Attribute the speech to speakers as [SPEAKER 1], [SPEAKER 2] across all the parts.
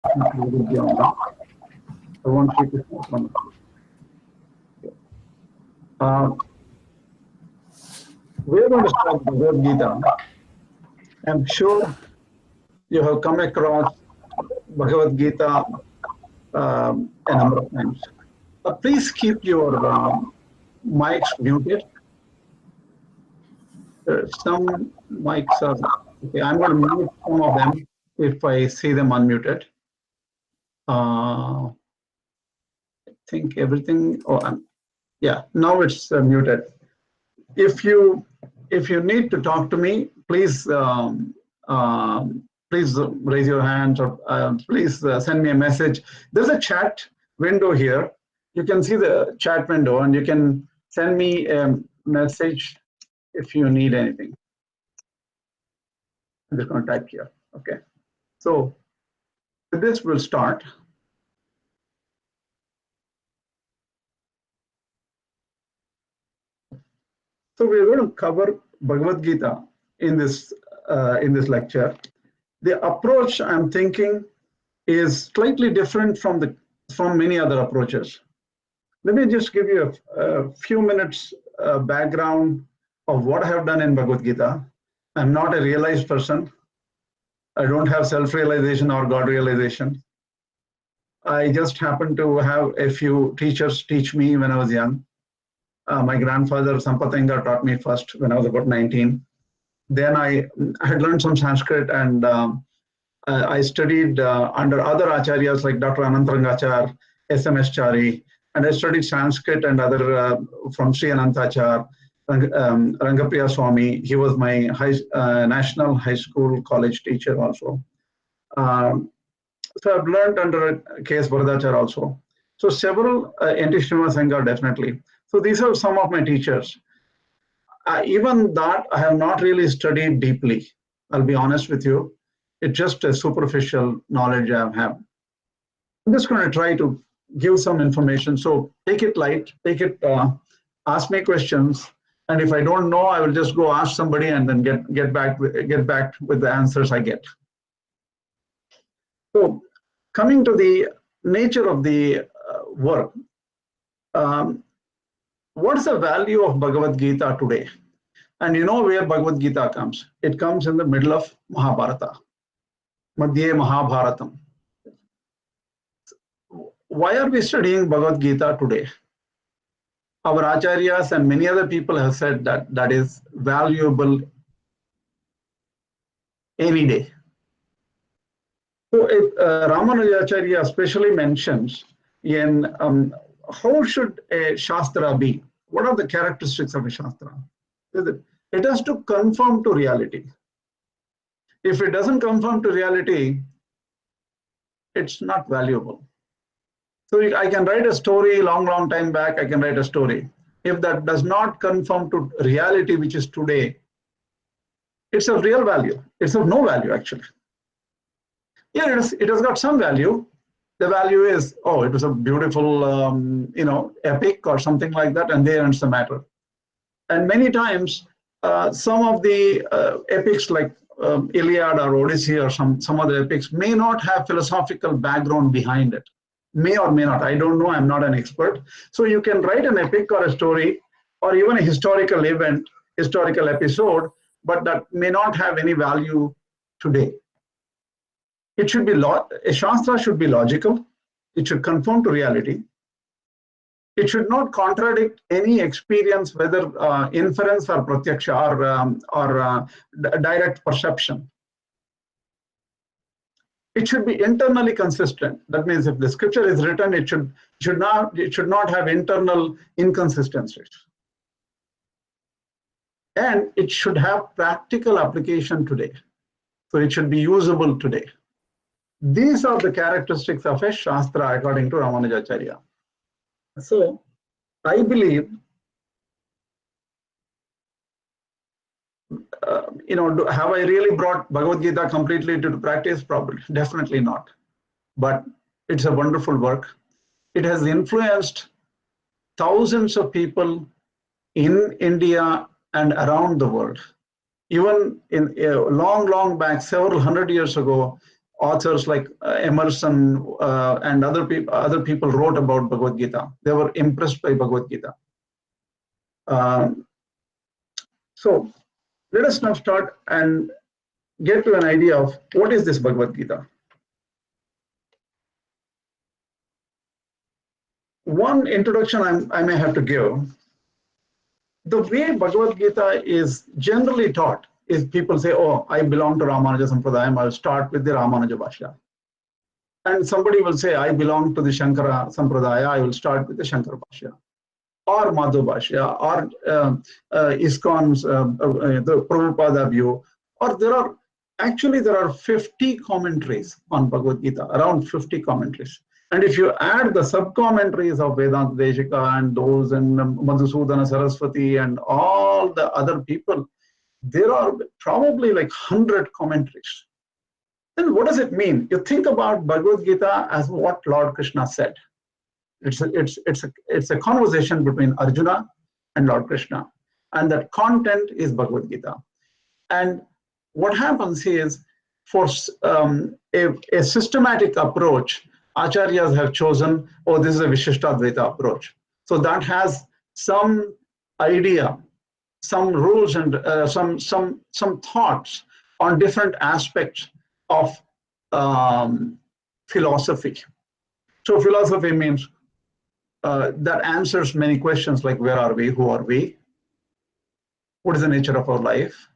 [SPEAKER 1] I want you to one. We're going to start Bhagavad Gita. I'm sure you have come across Bhagavad Gita a number of times. Please keep your mics muted. Some mics are okay. I'm going to mute some of them if I see them unmuted. I think everything. Oh, yeah. Now it's muted. If you need to talk to me, please please raise your hand or please send me a message. There's a chat window here. You can see the chat window and you can send me a message if you need anything. I'm just going to type here. Okay. So with this, we'll start. So we're going to cover Bhagavad Gita in this lecture. The approach I'm thinking is slightly different from many other approaches. Let me just give you a few minutes background of what I have done in Bhagavad Gita. I'm not a realized person. I don't have self-realization or God realization. I just happened to have a few teachers teach me when I was young. My grandfather Sampatenga taught me first when I was about 19. Then I had learned some Sanskrit and I studied under other acharyas like Dr. Anantarangachar, S.M.S. Chari, and I studied Sanskrit and other from Sri Anantachar, Rangapriya Swami. He was my national high school college teacher also. So I've learned under K.S. Varadachar also. So several N.T. Srinivasanga definitely. So these are some of my teachers. Even that I have not really studied deeply. I'll be honest with you. It's just a superficial knowledge I have. I'm just going to try to give some information. So take it light, take it, ask me questions. And if I don't know, I will just go ask somebody and then get back with the answers I get. So coming to the nature of the work, what is the value of Bhagavad Gita today? And you know where Bhagavad Gita comes? It comes in the middle of Mahabharata. Madhye Mahabharatam. Why are we studying Bhagavad Gita today? Our acharyas and many other people have said that that is valuable any day. So if Ramanuja.org especially mentions in how should a Shastra be? What are the characteristics of a Shastra? It has to conform to reality. If it doesn't conform to reality, it's not valuable. So I can write a story long time back, I can write a story. If that does not conform to reality, which is today, it's of real value. It's of no value, actually. Yeah, it has got some value. The value is, oh, it was a beautiful, epic or something like that, and there ends the matter. And many times, some of the epics like Iliad or Odyssey or some other epics may not have philosophical background behind it. May or may not. I don't know. I'm not an expert. So you can write an epic or a story or even a historical event, historical episode, but that may not have any value today. It should be a Shastra should be logical. It should conform to reality. It should not contradict any experience, whether inference or pratyaksha or direct perception. It should be internally consistent. That means if the scripture is written, it should not have internal inconsistencies. And it should have practical application today. So it should be usable today. These are the characteristics of a Shastra according to Ramanuja.org. So I believe, have I really brought Bhagavad Gita completely to practice? Probably, definitely not. But it's a wonderful work. It has influenced thousands of people in India and around the world. Even in long back, several hundred years ago, authors like Emerson and other people wrote about Bhagavad Gita. They were impressed by Bhagavad Gita. So let us now start and get to an idea of what is this Bhagavad Gita. One introduction I may have to give. The way Bhagavad Gita is generally taught is people say, oh, I belong to Ramanuja Sampradayam, I'll start with the Ramanuja Bhashya. And somebody will say, I belong to the Shankara Sampradaya, I will start with the Shankara Bhashya. Or Madhu Bhashya, or ISKCON's, the Prabhupada view. Or there are 50 commentaries on Bhagavad Gita, around 50 commentaries. And if you add the sub-commentaries of Vedanta Deshika and those and Madhusudana Saraswati and all the other people, there are probably like 100 commentaries. Then what does it mean? You think about Bhagavad Gita as what Lord Krishna said. It's a conversation between Arjuna and Lord Krishna. And that content is Bhagavad Gita. And what happens is, for a systematic approach, Acharyas have chosen, oh, this is a Vishishtadvaita approach. So that has some idea, some rules and some thoughts on different aspects of philosophy. So philosophy means that answers many questions like where are we, who are we, what is the nature of our life,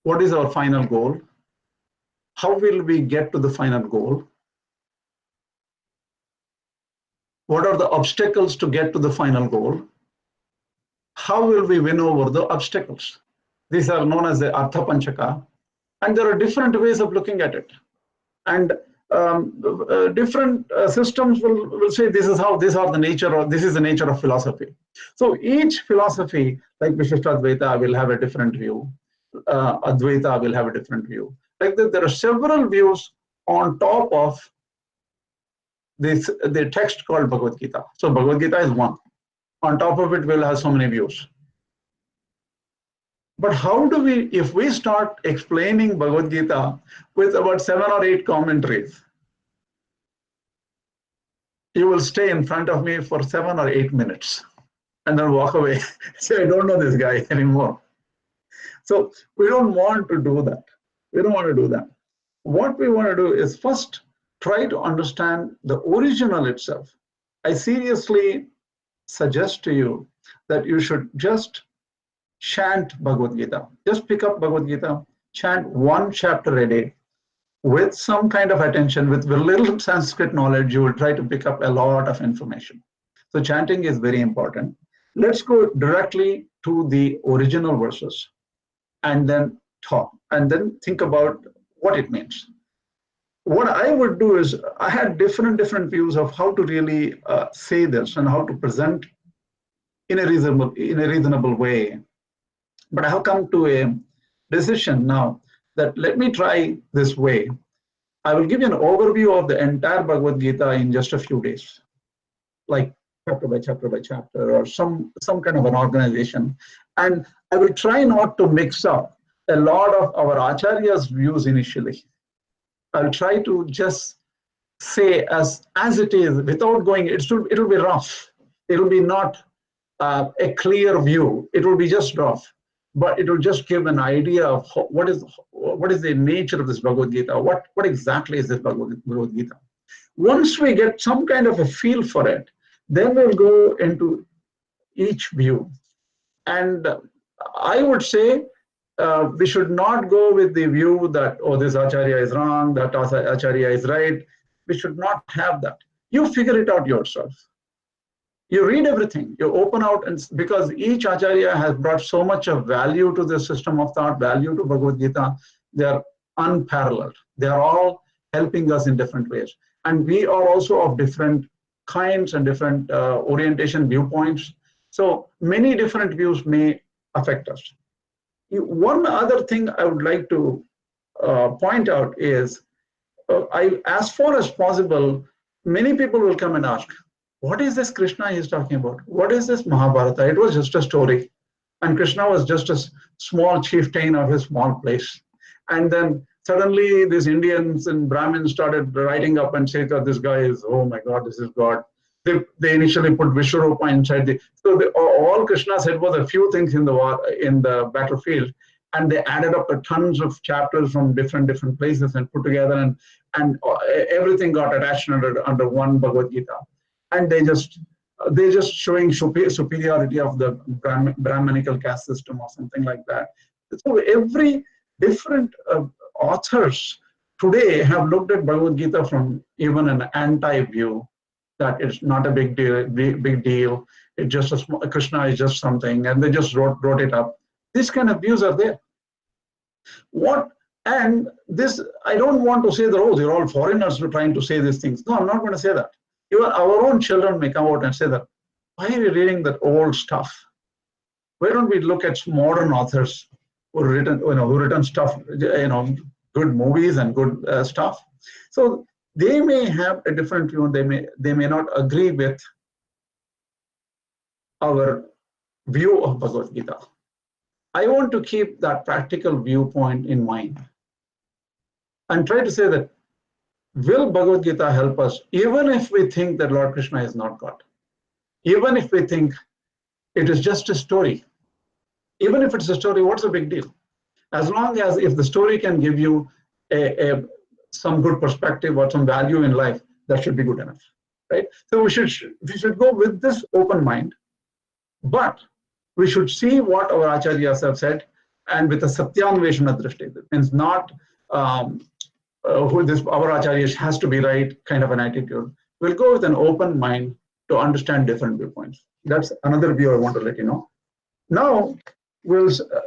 [SPEAKER 1] what is our final goal, how will we get to the final goal, what are the obstacles to get to the final goal, how will we win over the obstacles. These are known as the Artha Panchaka, and there are different ways of looking at it. And different systems will say this is the nature, or this is the nature of philosophy. So each philosophy, like Vishishtadvaita, will have a different view. Advaita will have a different view. Like that, there are several views on top of the text called Bhagavad Gita. So Bhagavad Gita is one. On top of it, we'll have so many views. But how do we, if we start explaining Bhagavad Gita with about 7 or 8 commentaries, you will stay in front of me for 7 or 8 minutes and then walk away. Say, I don't know this guy anymore. So we don't want to do that. We don't want to do that. What we want to do is first try to understand the original itself. I seriously suggest to you that you should just chant Bhagavad Gita. Just pick up Bhagavad Gita, chant 1 chapter a day with some kind of attention, with little Sanskrit knowledge, you will try to pick up a lot of information. So chanting is very important. Let's go directly to the original verses and then talk and then think about what it means. What I would do is, I had different views of how to really say this and how to present in a reasonable way. But I have come to a decision now that let me try this way. I will give you an overview of the entire Bhagavad Gita in just a few days, like chapter by chapter by chapter, or some kind of an organization. And I will try not to mix up a lot of our Acharya's views initially. I'll try to just say as it is, without going, it'll be rough. It'll be not a clear view. It will be just rough. But it will just give an idea of what is the nature of this Bhagavad Gita. What exactly is this Bhagavad Gita? Once we get some kind of a feel for it, then we'll go into each view. And I would say we should not go with the view that, oh, this Acharya is wrong, that Acharya is right. We should not have that. You figure it out yourself. You read everything, you open out, and because each Acharya has brought so much of value to the system of thought, value to Bhagavad Gita, they are unparalleled. They are all helping us in different ways. And we are also of different kinds and different orientation viewpoints. So many different views may affect us. One other thing I would like to point out is, as far as possible, many people will come and ask, what is this Krishna is talking about? What is this Mahabharata? It was just a story. And Krishna was just a small chieftain of a small place. And then suddenly these Indians and Brahmins started writing up and saying that this guy is, oh my God, this is God. They initially put Vishwarupa inside all Krishna said was a few things in the battlefield, and they added up tons of chapters from different places and put together, and everything got attached under one Bhagavad Gita, and they're just showing superiority of the Brahmanical caste system or something like that. So every different authors today have looked at Bhagavad Gita from even an anti-view, that it's not a big deal. It's just Krishna is just something, and they just wrote it up. These kind of views are there. And this, I don't want to say that, oh, they're all foreigners who are trying to say these things. No, I'm not going to say that. Even our own children may come out and say that, why are you reading that old stuff? Why don't we look at modern authors who written stuff, good movies and good stuff? So they may have a different view. They may not agree with our view of Bhagavad Gita. I want to keep that practical viewpoint in mind and try to say that, will Bhagavad Gita help us, even if we think that Lord Krishna is not God? Even if we think it is just a story. Even if it's a story, what's the big deal? As long as if the story can give you some good perspective or some value in life, that should be good enough, right? So we should go with this open mind, but we should see what our acharyas have said, and with a satyanveshana drishti. It means not our acharyas has to be right kind of an attitude. We'll go with an open mind to understand different viewpoints. That's another view I want to let you know. Now,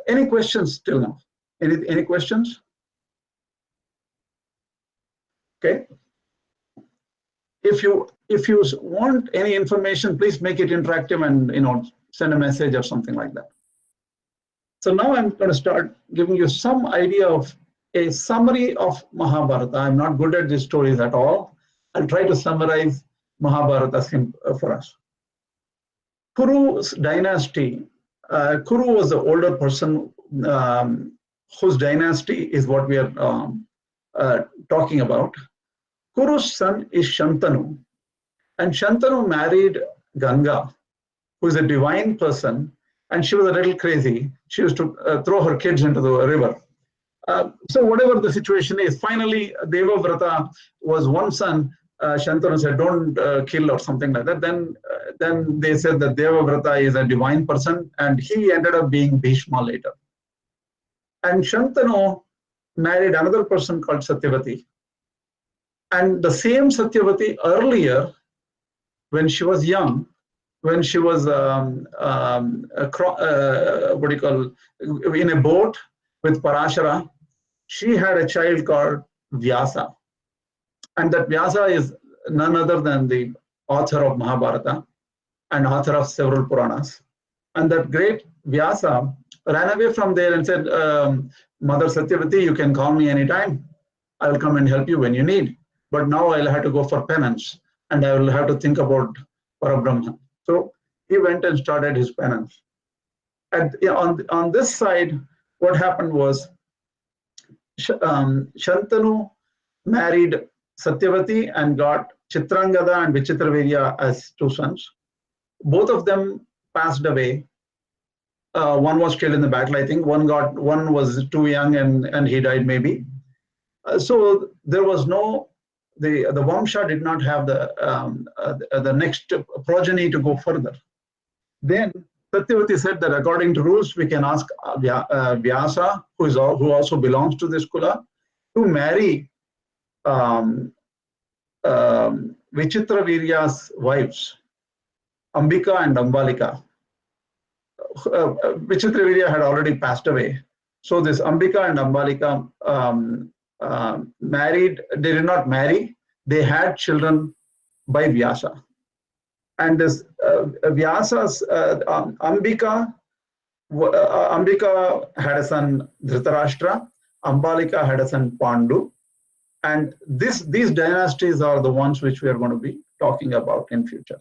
[SPEAKER 1] any questions till now? Any questions? Okay. If you want any information, please make it interactive and send a message or something like that. So now I'm going to start giving you some idea of a summary of Mahabharata. I'm not good at these stories at all. I'll try to summarize Mahabharata for us. Kuru's dynasty. Kuru was the older person whose dynasty is what we are talking about. Kuru's son is Shantanu, and Shantanu married Ganga, who is a divine person, and she was a little crazy. She used to throw her kids into the river. So whatever the situation is, finally Devavrata was one son. Shantanu said, don't kill or something like that. Then they said that Devavrata is a divine person, and he ended up being Bhishma later. And Shantanu married another person called Satyavati. And the same Satyavati earlier, when she was young, when she was in a boat with Parashara, she had a child called Vyasa. And that Vyasa is none other than the author of Mahabharata and author of several Puranas. And that great Vyasa ran away from there and said, Mother Satyavati, you can call me anytime. I will come and help you when you need. But now I'll have to go for penance, and I will have to think about Parabrahma. So he went and started his penance. And on this side, what happened was Shantanu married Satyavati and got Chitrangada and Vichitravirya as two sons. Both of them passed away. One was killed in the battle, I think. One was too young and he died maybe. So there was no, the Vamsha did not have the next progeny to go further. Then Satyavati said that according to rules, we can ask Vyasa, who also belongs to this Kula, to marry Vichitravirya's wives, Ambika and Ambalika. Vichitravirya had already passed away. So this Ambika and Ambalika married, they did not marry, they had children by Vyasa. And this Vyasa's Ambika had a son Dhritarashtra, Ambalika had a son Pandu, and these dynasties are the ones which we are going to be talking about in future.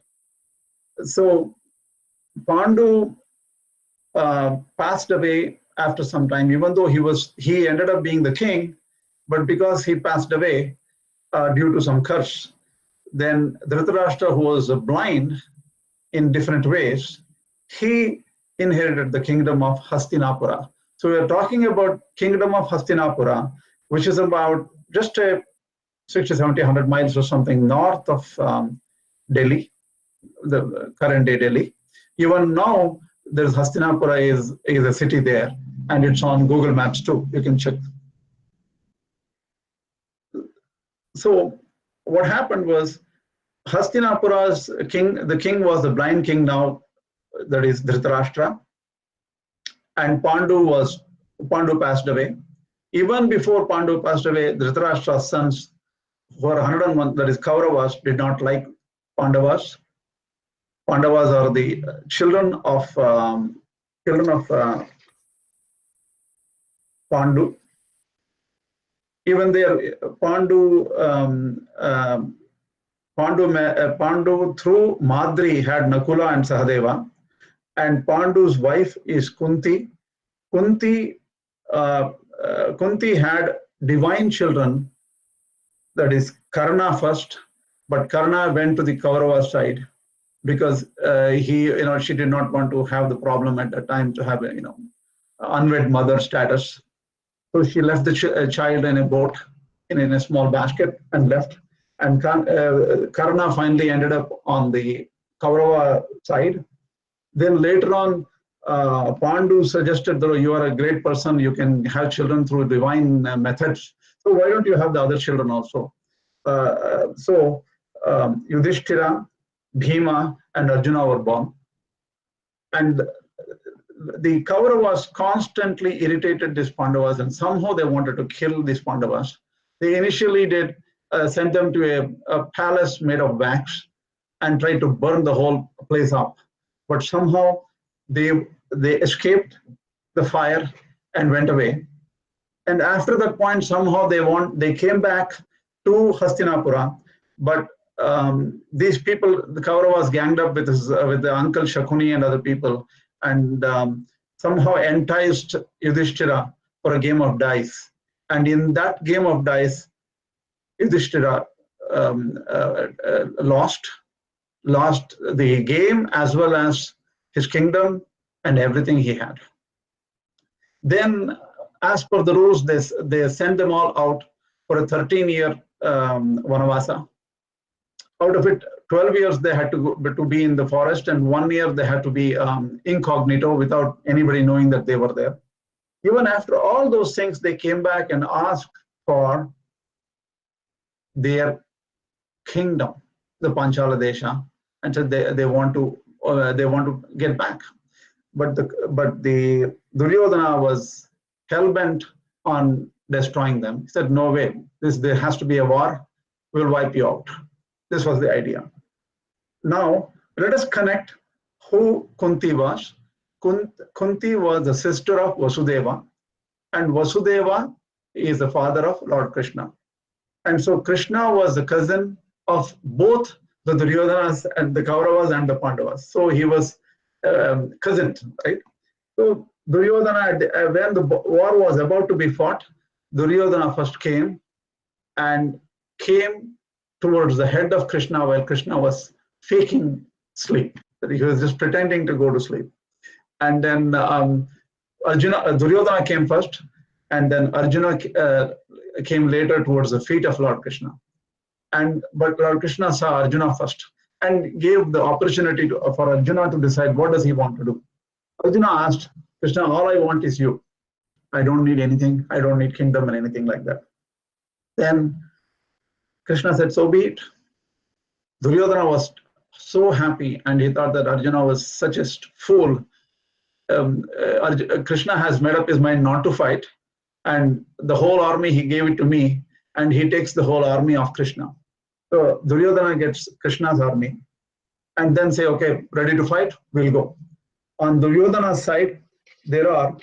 [SPEAKER 1] So Pandu passed away after some time, even though he ended up being the king, but because he passed away due to some curse, then Dhritarashtra, who was blind in different ways, he inherited the kingdom of Hastinapura. So we are talking about kingdom of Hastinapura, which is about just a 60, 70, 100 miles or something north of Delhi, the current day Delhi. Even now, there's Hastinapura is a city there, and it's on Google Maps too. You can check. So what happened was Hastinapura's king, the king was the blind king now, that is Dhritarashtra, and Pandu passed away. Even before Pandu passed away, Dhritarashtra's sons for 101, that is Kauravas, did not like Pandavas. Pandavas are the children of Pandu. Even there, Pandu through Madri had Nakula and Sahadeva, and Pandu's wife is Kunti. Kunti had divine children, that is Karna first, but Karna went to the Kaurava side because she did not want to have the problem at that time to have unwed mother status. So she left the child in a boat, in a small basket, and left. And Karna finally ended up on the Kaurava side. Then later on, Pandu suggested that you are a great person, you can have children through divine methods. So why don't you have the other children also? Yudhishthira, Bhima, and Arjuna were born. And the Kauravas constantly irritated these Pandavas, and somehow they wanted to kill these Pandavas. They initially did send them to a palace made of wax and tried to burn the whole place up. But somehow they escaped the fire and went away. And after that point, somehow they came back to Hastinapura, but these people, the Kauravas, ganged up with the uncle Shakuni and other people, and somehow enticed Yudhishthira for a game of dice. And in that game of dice, Yudhishthira lost the game as well as his kingdom and everything he had. Then, as per the rules, they sent them all out for a 13-year Vanavasa. Out of it, 12 years they had to be in the forest, and 1 year they had to be incognito without anybody knowing that they were there. Even after all those things, they came back and asked for their kingdom, the Panchala Desha, and said they want to get back. But the Duryodhana was hell-bent on destroying them. He said, no way, there has to be a war, we'll wipe you out. This was the idea. Now, let us connect who Kunti was. Kunti was the sister of Vasudeva, and Vasudeva is the father of Lord Krishna. And so Krishna was the cousin of both the Duryodhanas and the Kauravas and the Pandavas. So he was cousin, right? So Duryodhana, when the war was about to be fought, Duryodhana first came towards the head of Krishna while Krishna was faking sleep. He was just pretending to go to sleep. And then Duryodhana came first, and then Arjuna came later towards the feet of Lord Krishna. But Lord Krishna saw Arjuna first and gave the opportunity for Arjuna to decide what does he want to do. Arjuna asked Krishna, all I want is you. I don't need anything. I don't need kingdom and anything like that. Then Krishna said, so be it. Duryodhana was so happy, and he thought that Arjuna was such a fool. Krishna has made up his mind not to fight, and the whole army he gave it to me, and he takes the whole army of Krishna. So Duryodhana gets Krishna's army, and then say, okay, ready to fight, we'll go. On Duryodhana's side, there are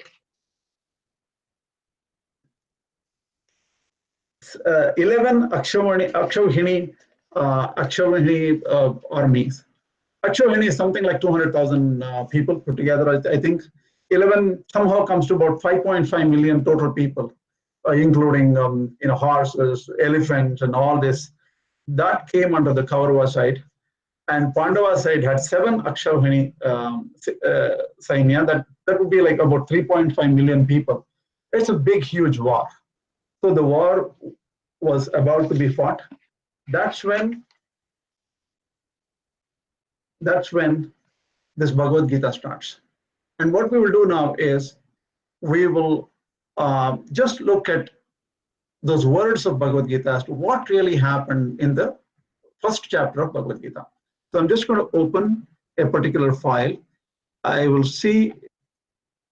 [SPEAKER 1] 11 Akshauhini armies. Akshauhini is something like 200,000 people put together, I think. 11 somehow comes to about 5.5 million total people including horses, elephants, and all this, that came under the Kaurava side. And Pandava side had 7 Akshavahini Sainya, that would be like about 3.5 million people. It's a big, huge war. So the war was about to be fought. That's when this Bhagavad Gita starts. And what we will do now is we will just look at those words of Bhagavad Gita as to what really happened in the first chapter of Bhagavad Gita. So I'm just going to open a particular file. I will see,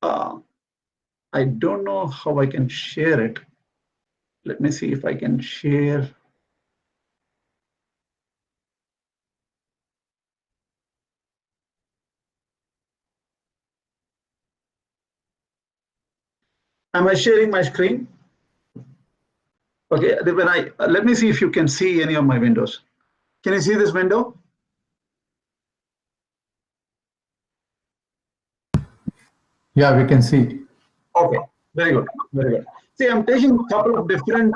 [SPEAKER 1] I don't know how I can share it. Let me see if I can share. Am I sharing my screen? Okay, let me see if you can see any of my windows. Can you see this window?
[SPEAKER 2] Yeah, we can see.
[SPEAKER 1] Okay, very good, very good. See, I'm taking a couple of different.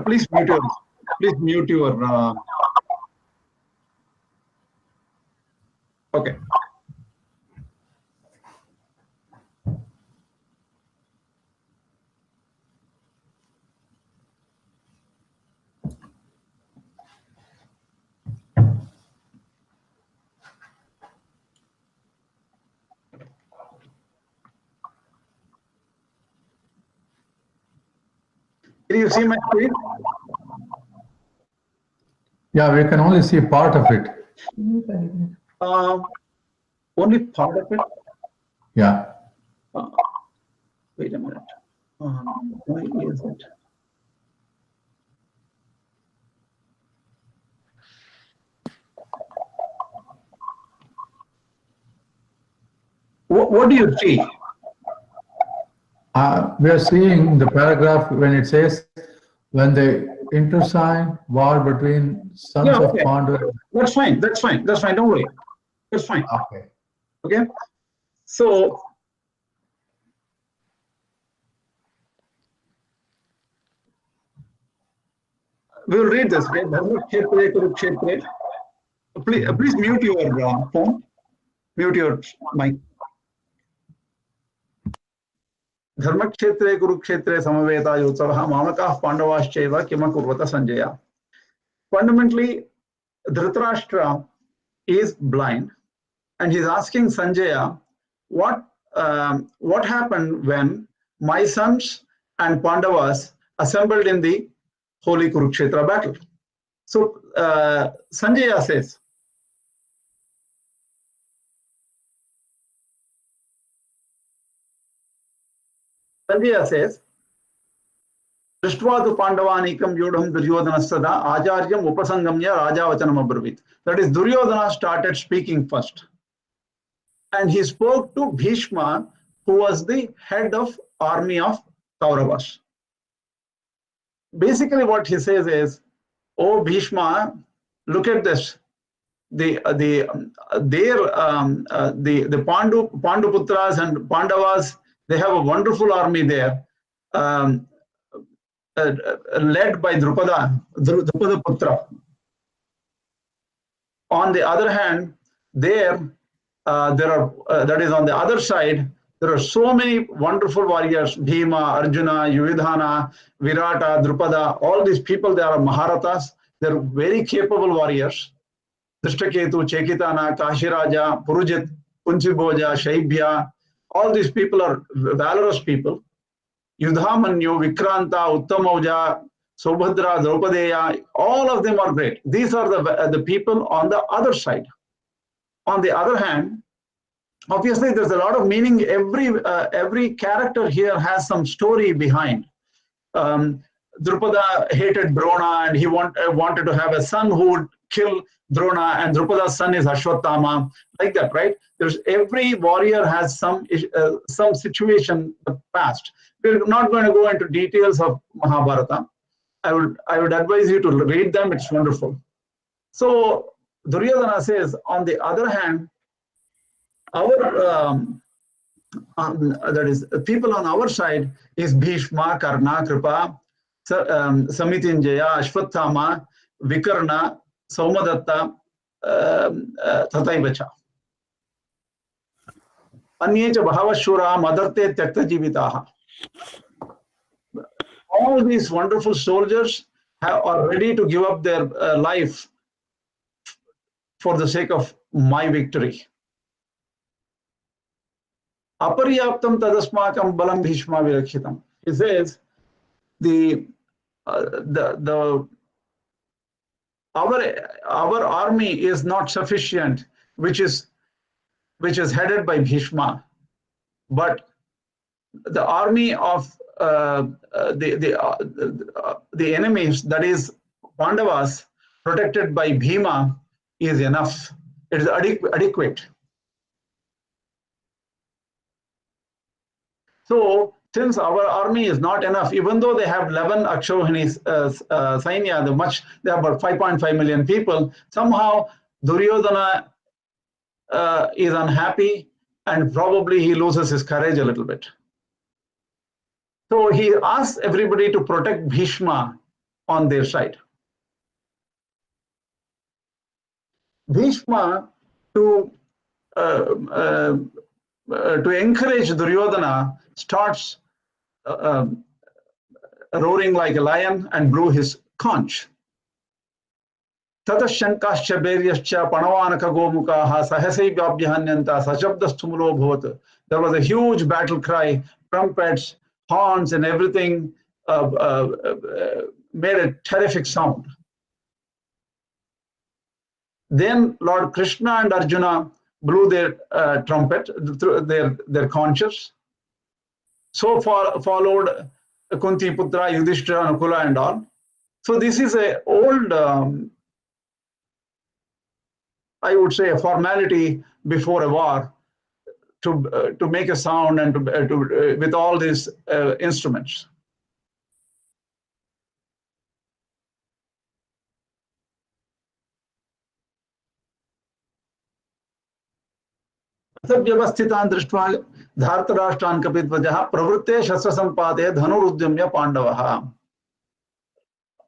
[SPEAKER 1] Please mute your. Okay. Can you see my screen?
[SPEAKER 2] Yeah, we can only see part of it.
[SPEAKER 1] Only part of it?
[SPEAKER 2] Yeah.
[SPEAKER 1] Wait a minute. Why is it? What do you see?
[SPEAKER 2] We are seeing the paragraph when it says, when the intersign war between sons of Pandavas.
[SPEAKER 1] That's fine. That's fine. That's fine. Don't worry. That's fine.
[SPEAKER 2] Okay.
[SPEAKER 1] Okay. So we will read this. Please mute your phone. Mute your mic. Dharmakshetre Kurukshetre Samaveta Yotsavaha Mamakaha Pandavaschaiva Kima Kurvata Sanjaya. Fundamentally, Dhritarashtra is blind, and he's asking Sanjaya, what happened when my sons and Pandavas assembled in the holy Kurukshetra battle? So Sanjaya says, Drishtva tu Pandavanikam Yodham Duryodhana Sada Acharyam Upasangamya Rajavachanam Abravit. That is, Duryodhana started speaking first. And he spoke to Bhishma, who was the head of army of Kauravas. Basically, what he says is, "Oh Bhishma, look at this. The Panduputras and Pandavas, they have a wonderful army there, led by Drupada Putra. On the other hand, that is on the other side, there are so many wonderful warriors: Bhima, Arjuna, Duryodhana, Virata, Drupada. All these people, they are Maharathas. They're very capable warriors. Drishtaketu, Chekitana, Kashiraja, Purujit, Kunchiboja, Shaibhya. All these people are valorous people. Yudhamanyu, Vikranta, Uttamauja, Sobhadra, Draupadeya, all of them are great. These are the people on the other side. On the other hand, obviously there's a lot of meaning. Every character here has some story behind. Drupada hated Drona, and he wanted to have a son who would kill Drona, and Drupada's son is Ashwatthama, like that, right? Every warrior has some situation in the past. We're not going to go into details of Mahabharata. I would advise you to read them. It's wonderful. So Duryodhana says, on the other hand, our that is, people on our side is Bhishma, Karna, Kripa, Samitinjaya, Ashwathama, Vikarna, Saumadatta, Tataivacha. Anyecha Bhavashura, Madarte Tyakta Jivitaha. All these wonderful soldiers are ready to give up their life for the sake of my victory. Aparyaptam tadasmakam balam bhishma virakshitam. He says our army is not sufficient, which is headed by Bhishma, but the army of the enemies, that is Pandavas, protected by Bhima, is enough. It is adequate. So, since our army is not enough, even though they have 11 Akshohini Sainya, they have about 5.5 million people, somehow Duryodhana is unhappy and probably he loses his courage a little bit. So he asks everybody to protect Bhishma on their side. Bhishma, to encourage Duryodhana, starts roaring like a lion and blew his conch. Tatashankascha beryascha panavanaka gomukaha sahasai vyabhyahanyanta sajabdastumulo bhavat. There was a huge battle cry, trumpets, horns, and everything made a terrific sound. Then Lord Krishna and Arjuna blew their trumpet, their conches. So far followed Kunti Putra, Yudhishthira, Nakula, and all. So this is an old, I would say, a formality before a war to make a sound and to with all these instruments. व्यवस्थितान् दृष्ट्वा धार्तराष्ट्रान् कपिध्वजः प्रवृत्ते शस्त्रसम्पादे धनुरुद्यम्य पाण्डवः.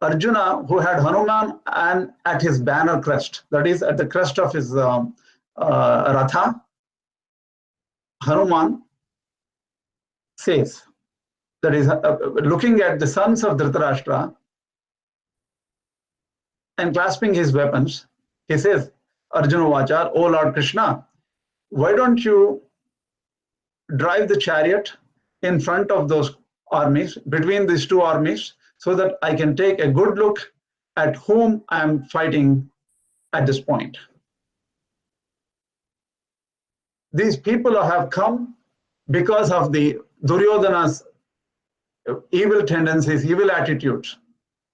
[SPEAKER 1] Arjuna, who had Hanuman and at his banner crest, that is at the crest of his Ratha, Hanuman says, that is looking at the sons of Dhritarashtra and clasping his weapons, he says, Arjuna Vacha, O Lord Krishna, why don't you drive the chariot in front of those armies, between these two armies, so that I can take a good look at whom I am fighting at this point. These people have come because of the Duryodhana's evil tendencies, evil attitudes,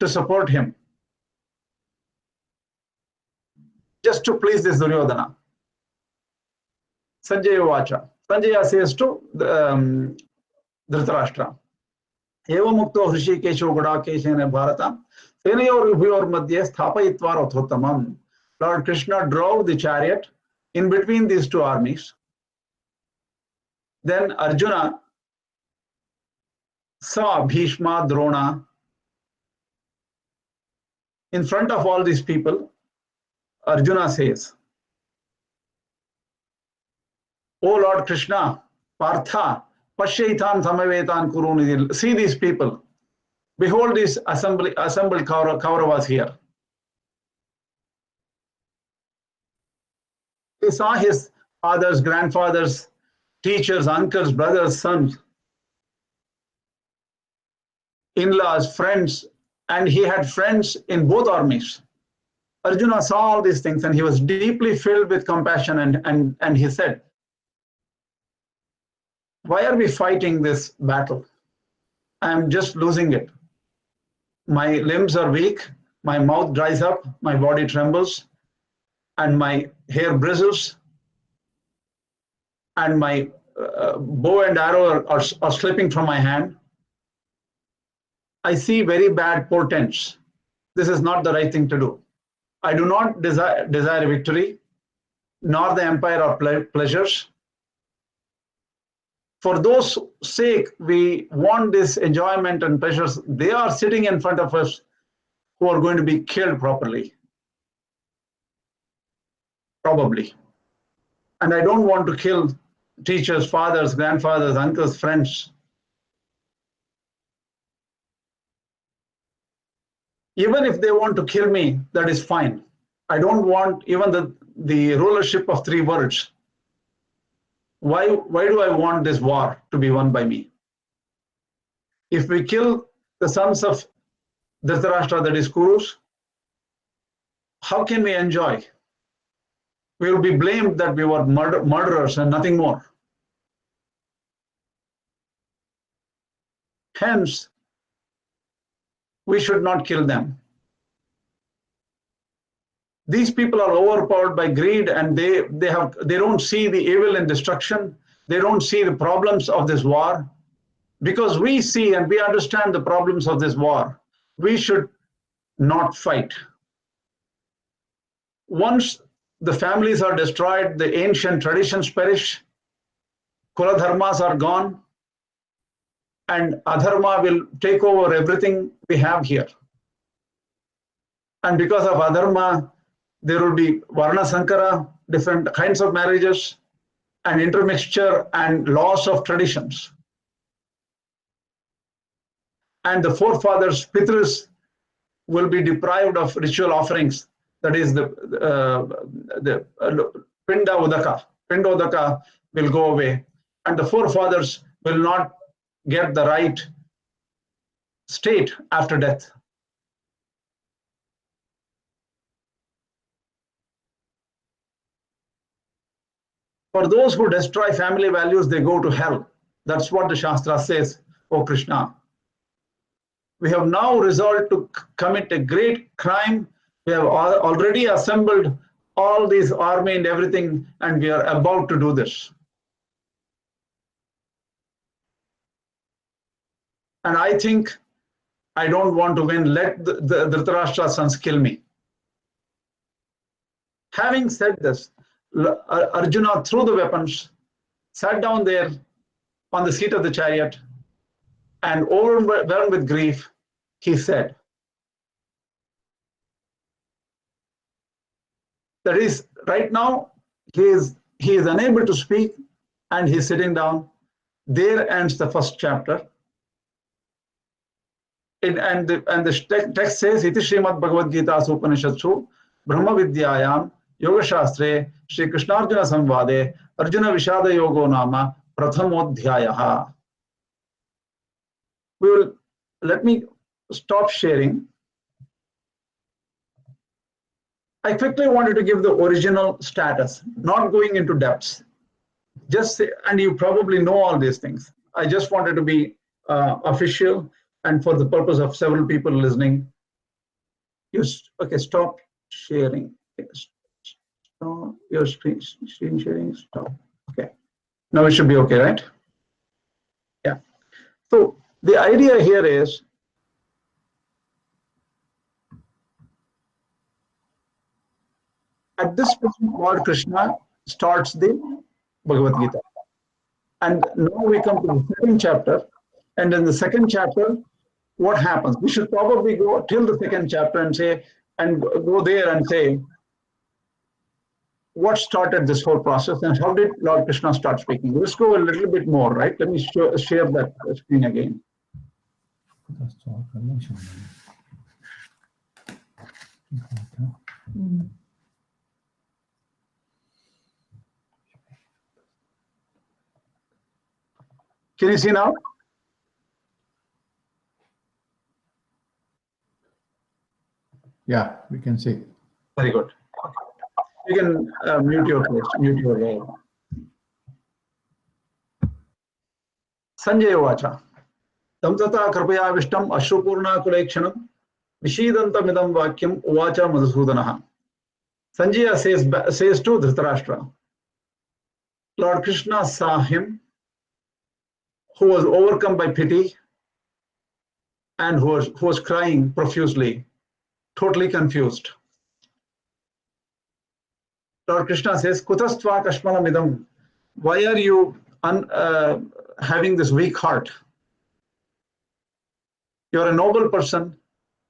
[SPEAKER 1] to support him, just to please this Duryodhana. Sanjaya Vacha. Sanjaya says to Dhritarashtra, Eva mukto hrishikesho gadakeshena bharata senayor ubhayor madhye sthapayitva rathottamam. Lord Krishna drove the chariot in between these two armies. Then Arjuna saw Bhishma, Drona in front of all these people. Arjuna says, O Lord Krishna, Partha, Pashyaitan Samavetan Kuru. See these people. Behold these assembled Kauravas here. He saw his fathers, grandfathers, teachers, uncles, brothers, sons, in-laws, friends, and he had friends in both armies. Arjuna saw all these things and he was deeply filled with compassion and he said, why are we fighting this battle? I am just losing it. My limbs are weak, my mouth dries up, my body trembles, and my hair bristles, and my bow and arrow are slipping from my hand. I see very bad portents. This is not the right thing to do. I do not desire victory, nor the empire or pleasures. for those sake we want this enjoyment and pleasures, they are sitting in front of us who are going to be killed properly. Probably. And I don't want to kill teachers, fathers, grandfathers, uncles, friends. Even if they want to kill me, that is fine. I don't want even the rulership of 3 worlds. Why do I want this war to be won by me? If we kill the sons of Dhritarashtra, that is Kurus, how can we enjoy? We will be blamed that we were murderers and nothing more. Hence, we should not kill them. These people are overpowered by greed, and they don't see the evil and destruction. They don't see the problems of this war. Because we see and we understand the problems of this war, we should not fight. Once the families are destroyed, the ancient traditions perish, Kula dharmas are gone, and adharma will take over everything we have here. And because of adharma, there will be Varna-Sankara, different kinds of marriages, and intermixture and loss of traditions. And the forefathers, Pitris, will be deprived of ritual offerings. That is the Pinda Udaka. Pinda Udaka will go away. And the forefathers will not get the right state after death. For those who destroy family values, they go to hell. That's what the Shastra says, O Krishna. We have now resolved to commit a great crime. We have already assembled all this army and everything, and we are about to do this. And I think I don't want to win. Let the Dhritarashtra sons kill me. Having said this, Arjuna threw the weapons, sat down there on the seat of the chariot, and overwhelmed with grief, he said, that is, right now, he is unable to speak, and he's sitting down. There ends the first chapter. And the text says, Iti Srimad Bhagavad Gita Upanishads Brahma Vidyayam Yoga Shastre Shri Krishnarjuna Samvade Arjuna Vishada Yogo Nama Prathamodhyayaha. Let me stop sharing. I quickly wanted to give the original status, not going into depths. Just say, and you probably know all these things. I just wanted to be official, and for the purpose of several people listening. Okay, stop sharing. Stop your screen sharing. Stop. Okay. Now it should be okay, right? Yeah. So the idea here is at this point, Lord Krishna starts the Bhagavad Gita. And now we come to the second chapter. And in the second chapter, what happens? We should probably go till the second chapter and say, and go there and say, what started this whole process and how did Lord Krishna start speaking? Let's go a little bit more, right? Let me share that screen again. Can you see now?
[SPEAKER 2] Yeah, we can see.
[SPEAKER 1] Very good. You can mute your place, mute your Sanjay Vacha. Tamtata Krapaya Vishtam Ashrupurna Kulekshanam Vishidantamidam Vakyam Uvacha Madhusudanaha. Sanjaya says to Dhritarashtra, Lord Krishna saw him, who was overcome by pity and who was crying profusely, totally confused. Lord Krishna says, Kutastva Kashmalamidam, why are you having this weak heart. You're a noble person,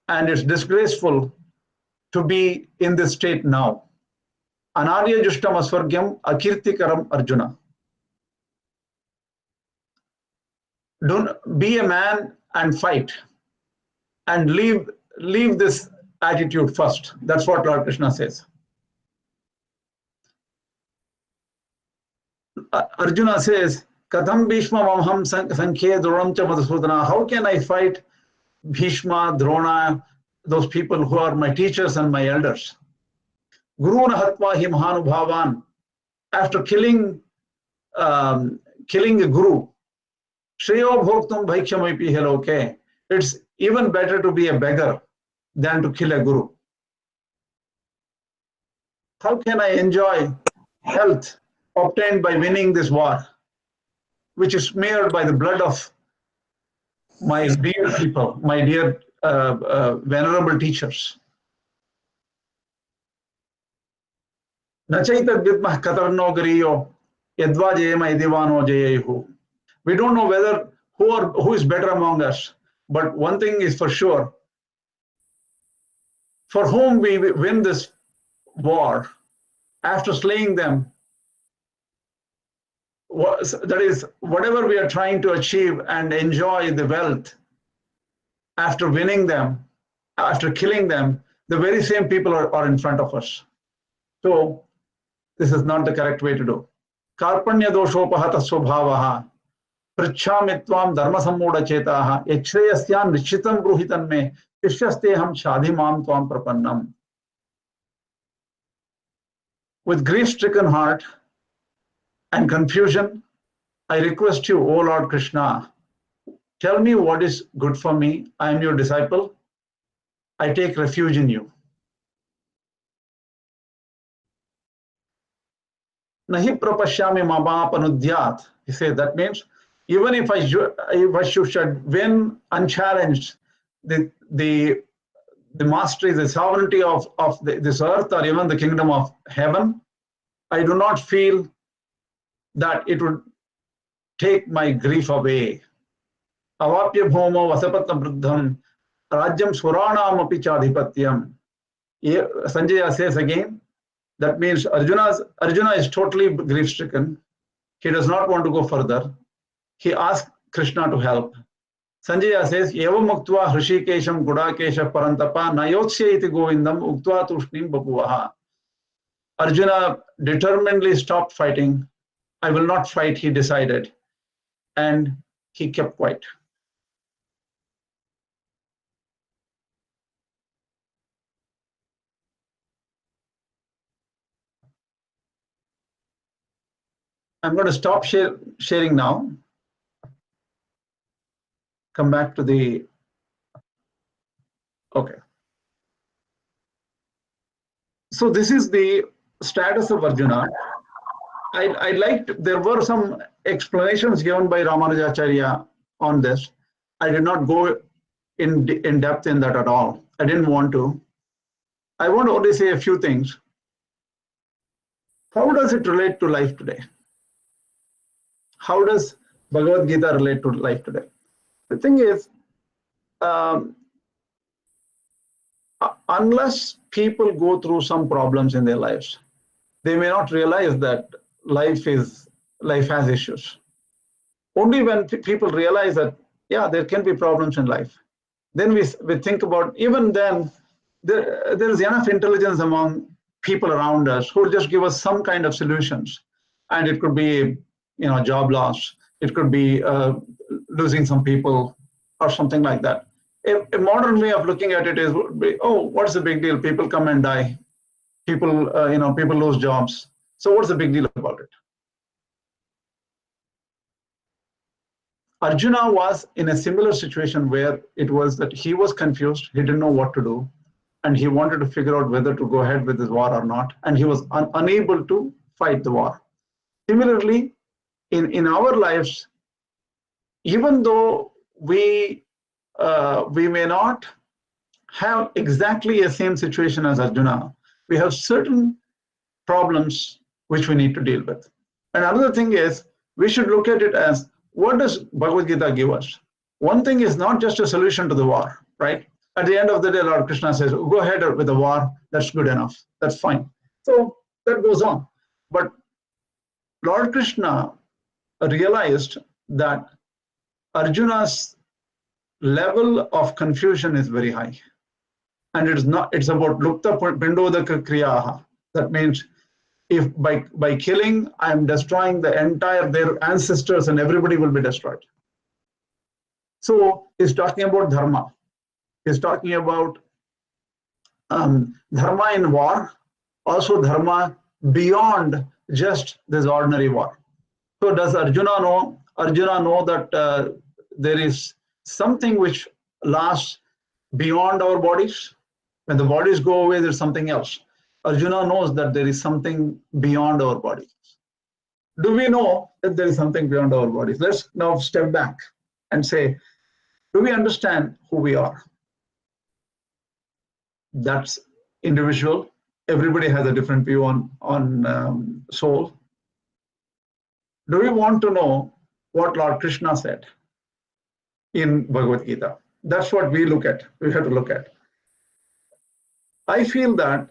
[SPEAKER 1] and it's disgraceful to be in this state now. Anarya Jushtam Asvargyam Akirtikaram Arjuna. Don't be a man and fight, and leave this attitude first. That's what Lord Krishna says. Arjuna says, Katham Bhishma Mamham Sankhe Duram Cha Madhusudana. How can I fight Bhishma, Drona, those people who are my teachers and my elders? Guru Nahatva Himhanubhavan. After killing a guru, Shreyo Bhoktum Bhaikshamaipi Heloke. It's even better to be a beggar than to kill a guru. How can I enjoy health obtained by winning this war, which is smeared by the blood of my dear people, my dear venerable teachers? Nachaitad vidmah katarno gariyo yadva jayema idivano jayehu. We don't know whether who is better among us, but one thing is for sure: for whom we win this war, after slaying them, that is, whatever we are trying to achieve and enjoy the wealth, after winning them, after killing them, the very same people are in front of us. So this is not the correct way to do. Karpanya doshopahata swabhavaha pricchamitvam dharma sammoda chetaha yachreyasyan nishitam bruhitan me tishyasteham shadhimam tvam prapannam. With grief-stricken heart and confusion, I request you, O Lord Krishna, tell me what is good for me. I am your disciple. I take refuge in you. Nahi prapashyami mamapanudyat. He said that means even if I should win unchallenged the mastery, the sovereignty of this earth, or even the kingdom of heaven, I do not feel that it would take my grief away. Avapya bhomo vasapatna bruddham rajyam swaranam api chadhipatyam. Sanjaya says again, that means Arjuna is totally grief-stricken. He does not want to go further. He asks Krishna to help. Sanjaya says, Evam uktva hrishikesham gudakesha parantapa nayotsya iti govindam uktva tushnim bapuvaha. Arjuna determinedly stopped fighting. I will not fight, he decided. And he kept quiet. I'm going to stop sharing now. Come back to the, okay. So this is the status of Arjuna. I liked, there were some explanations given by Ramanuja.org on this. I did not go in depth in that at all. I didn't want to. I want to only say a few things. How does it relate to life today? How does Bhagavad Gita relate to life today? The thing is, unless people go through some problems in their lives, they may not realize that life has issues. Only when people realize that, yeah, there can be problems in life, then we think about, even then, there is enough intelligence among people around us who will just give us some kind of solutions. And it could be, job loss. It could be losing some people or something like that. A modern way of looking at it is, oh, what's the big deal? People come and die. People, people lose jobs. So what's the big deal about it? Arjuna was in a similar situation where it was that he was confused. He didn't know what to do. And he wanted to figure out whether to go ahead with this war or not. And he was unable to fight the war. Similarly, in our lives, even though we may not have exactly the same situation as Arjuna, we have certain problems which we need to deal with. And another thing is, we should look at it as, what does Bhagavad Gita give us? One thing is not just a solution to the war, right? At the end of the day, Lord Krishna says, go ahead with the war, that's good enough, that's fine. So that goes on. But Lord Krishna realized that Arjuna's level of confusion is very high. And it's about lupta pindodaka kriyaha. That means if by killing, I'm destroying their ancestors and everybody will be destroyed. So he's talking about dharma. He's talking about dharma in war, also dharma beyond just this ordinary war. So does Arjuna know that there is something which lasts beyond our bodies? When the bodies go away, there's something else. Arjuna knows that there is something beyond our bodies. Do we know that there is something beyond our bodies? Let's now step back and say, do we understand who we are? That's individual. Everybody has a different view on soul. Do we want to know what Lord Krishna said in Bhagavad Gita? That's what we look at. We have to look at. I feel that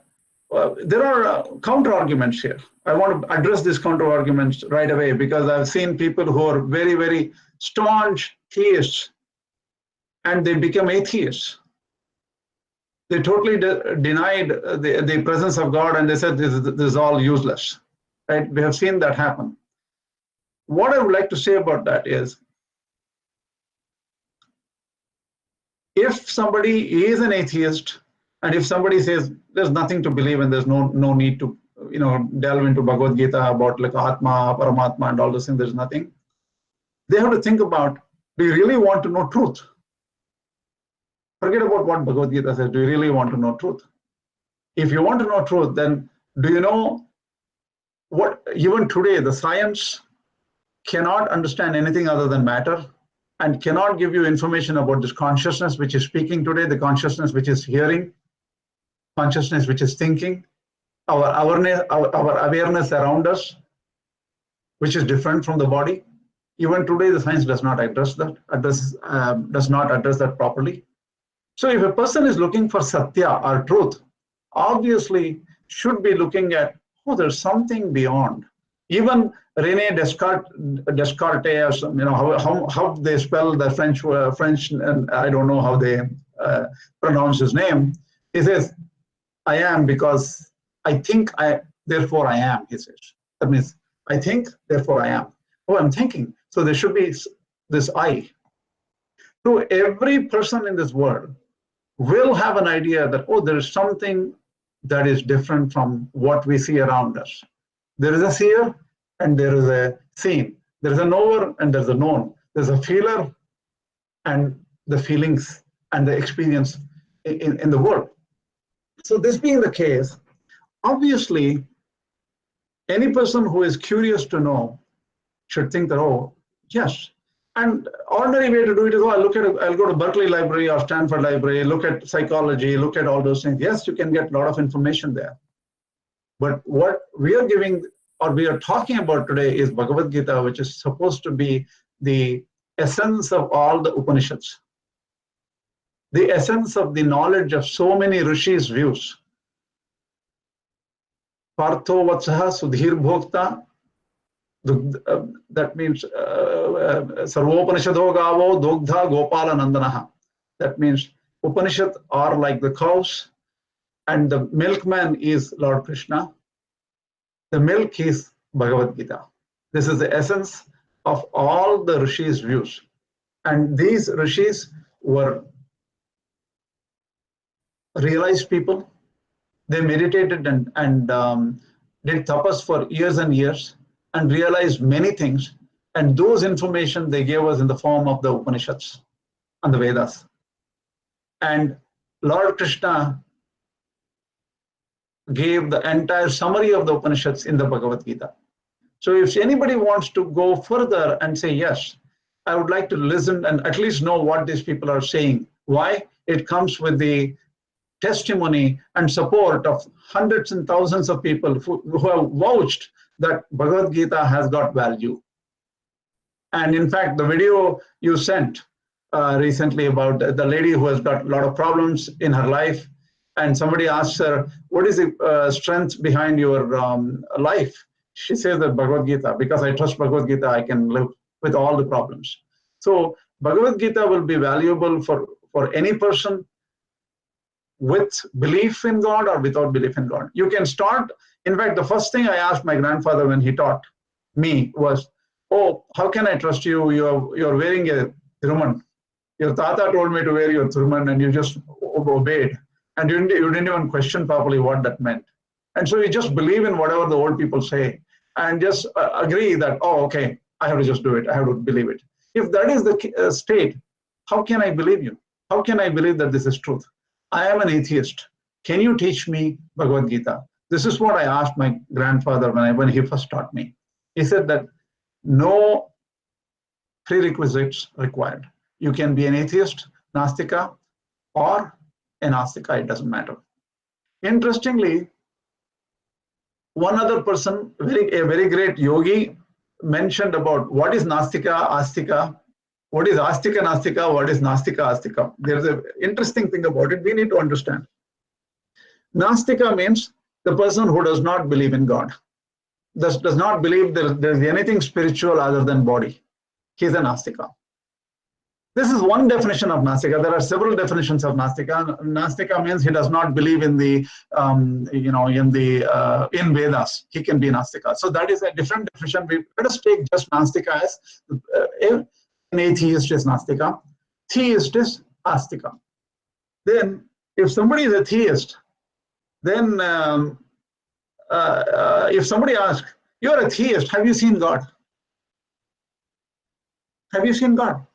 [SPEAKER 1] there are counter arguments here. I want to address these counter arguments right away because I've seen people who are very, very staunch theists and they become atheists. They totally denied the presence of God and they said this is all useless. Right? We have seen that happen. What I would like to say about that is, if somebody is an atheist, and if somebody says there's nothing to believe and there's no need to delve into Bhagavad Gita about like Atma, Paramatma and all those things, there's nothing. They have to think about, do you really want to know truth? Forget about what Bhagavad Gita says. Do you really want to know truth? If you want to know truth, then do you know what even today the science cannot understand anything other than matter and cannot give you information about this consciousness which is speaking today, the consciousness which is hearing, consciousness which is thinking, our awareness around us, which is different from the body. Even today, the science does not address that properly. So if a person is looking for satya or truth, obviously should be looking at, oh, there's something beyond. Even René Descartes, how they spell the French, and I don't know how they pronounce his name. He says, I am because I think therefore I am, he says. That means I think, therefore I am. Oh, I'm thinking. So there should be this I. So every person in this world will have an idea that, oh, there is something that is different from what we see around us. There is a seer and there is a seen. There is a knower and there's a known. There's a feeler and the feelings and the experience in the world. So this being the case, obviously, any person who is curious to know should think that, oh, yes. And ordinary way to do it is, oh, I'll go to Berkeley Library or Stanford Library, look at psychology, look at all those things. Yes, you can get a lot of information there. But what we are giving, or we are talking about today, is Bhagavad Gita, which is supposed to be the essence of all the Upanishads, the essence of the knowledge of so many rishis' views. Partho vatsaha sudhir bhokta. That means Sarvopanishado gavo dogdha gopala nandanaha. That means Upanishads are like the cows and the milkman is Lord Krishna. The milk is Bhagavad Gita. This is the essence of all the rishis' views. And these rishis were realized people. They meditated and did tapas for years and years and realized many things. And those information they gave us in the form of the Upanishads and the Vedas. And Lord Krishna gave the entire summary of the Upanishads in the Bhagavad Gita. So if anybody wants to go further and say, yes, I would like to listen and at least know what these people are saying. Why? It comes with the testimony and support of hundreds and thousands of people who have vouched that Bhagavad Gita has got value. And in fact, the video you sent recently about the lady who has got a lot of problems in her life, and somebody asks her, what is the strength behind your life? She says that Bhagavad Gita, because I trust Bhagavad Gita, I can live with all the problems. So Bhagavad Gita will be valuable for any person with belief in God or without belief in God. You can start. In fact, the first thing I asked my grandfather when he taught me was, oh, how can I trust you? You're wearing a thiruman. Your tata told me to wear your thiruman and you just obeyed. And you didn't even question properly what that meant. And so you just believe in whatever the old people say and just agree that, oh, okay, I have to just do it. I have to believe it. If that is the state, how can I believe you? How can I believe that this is truth? I am an atheist. Can you teach me Bhagavad Gita? This is what I asked my grandfather when he first taught me. He said that no prerequisites required. You can be an atheist, Nastika, or an Astika, it doesn't matter. Interestingly, one other person, a very great yogi, mentioned about what is Nastika, Astika, what is Astika, Nastika, what is Nastika, Astika. There's an interesting thing about it we need to understand. Nastika means the person who does not believe in God, does not believe there's anything spiritual other than body. He's an Nastika. This is one definition of Nastika. There are several definitions of Nastika. Nastika means he does not believe in the, in Vedas. He can be Nastika. So that is a different definition. Let us take just Nastika as an atheist is Nastika, theist is Astika. Then, if somebody is a theist, then if somebody asks, "You're a theist. Have you seen God? Have you seen God?"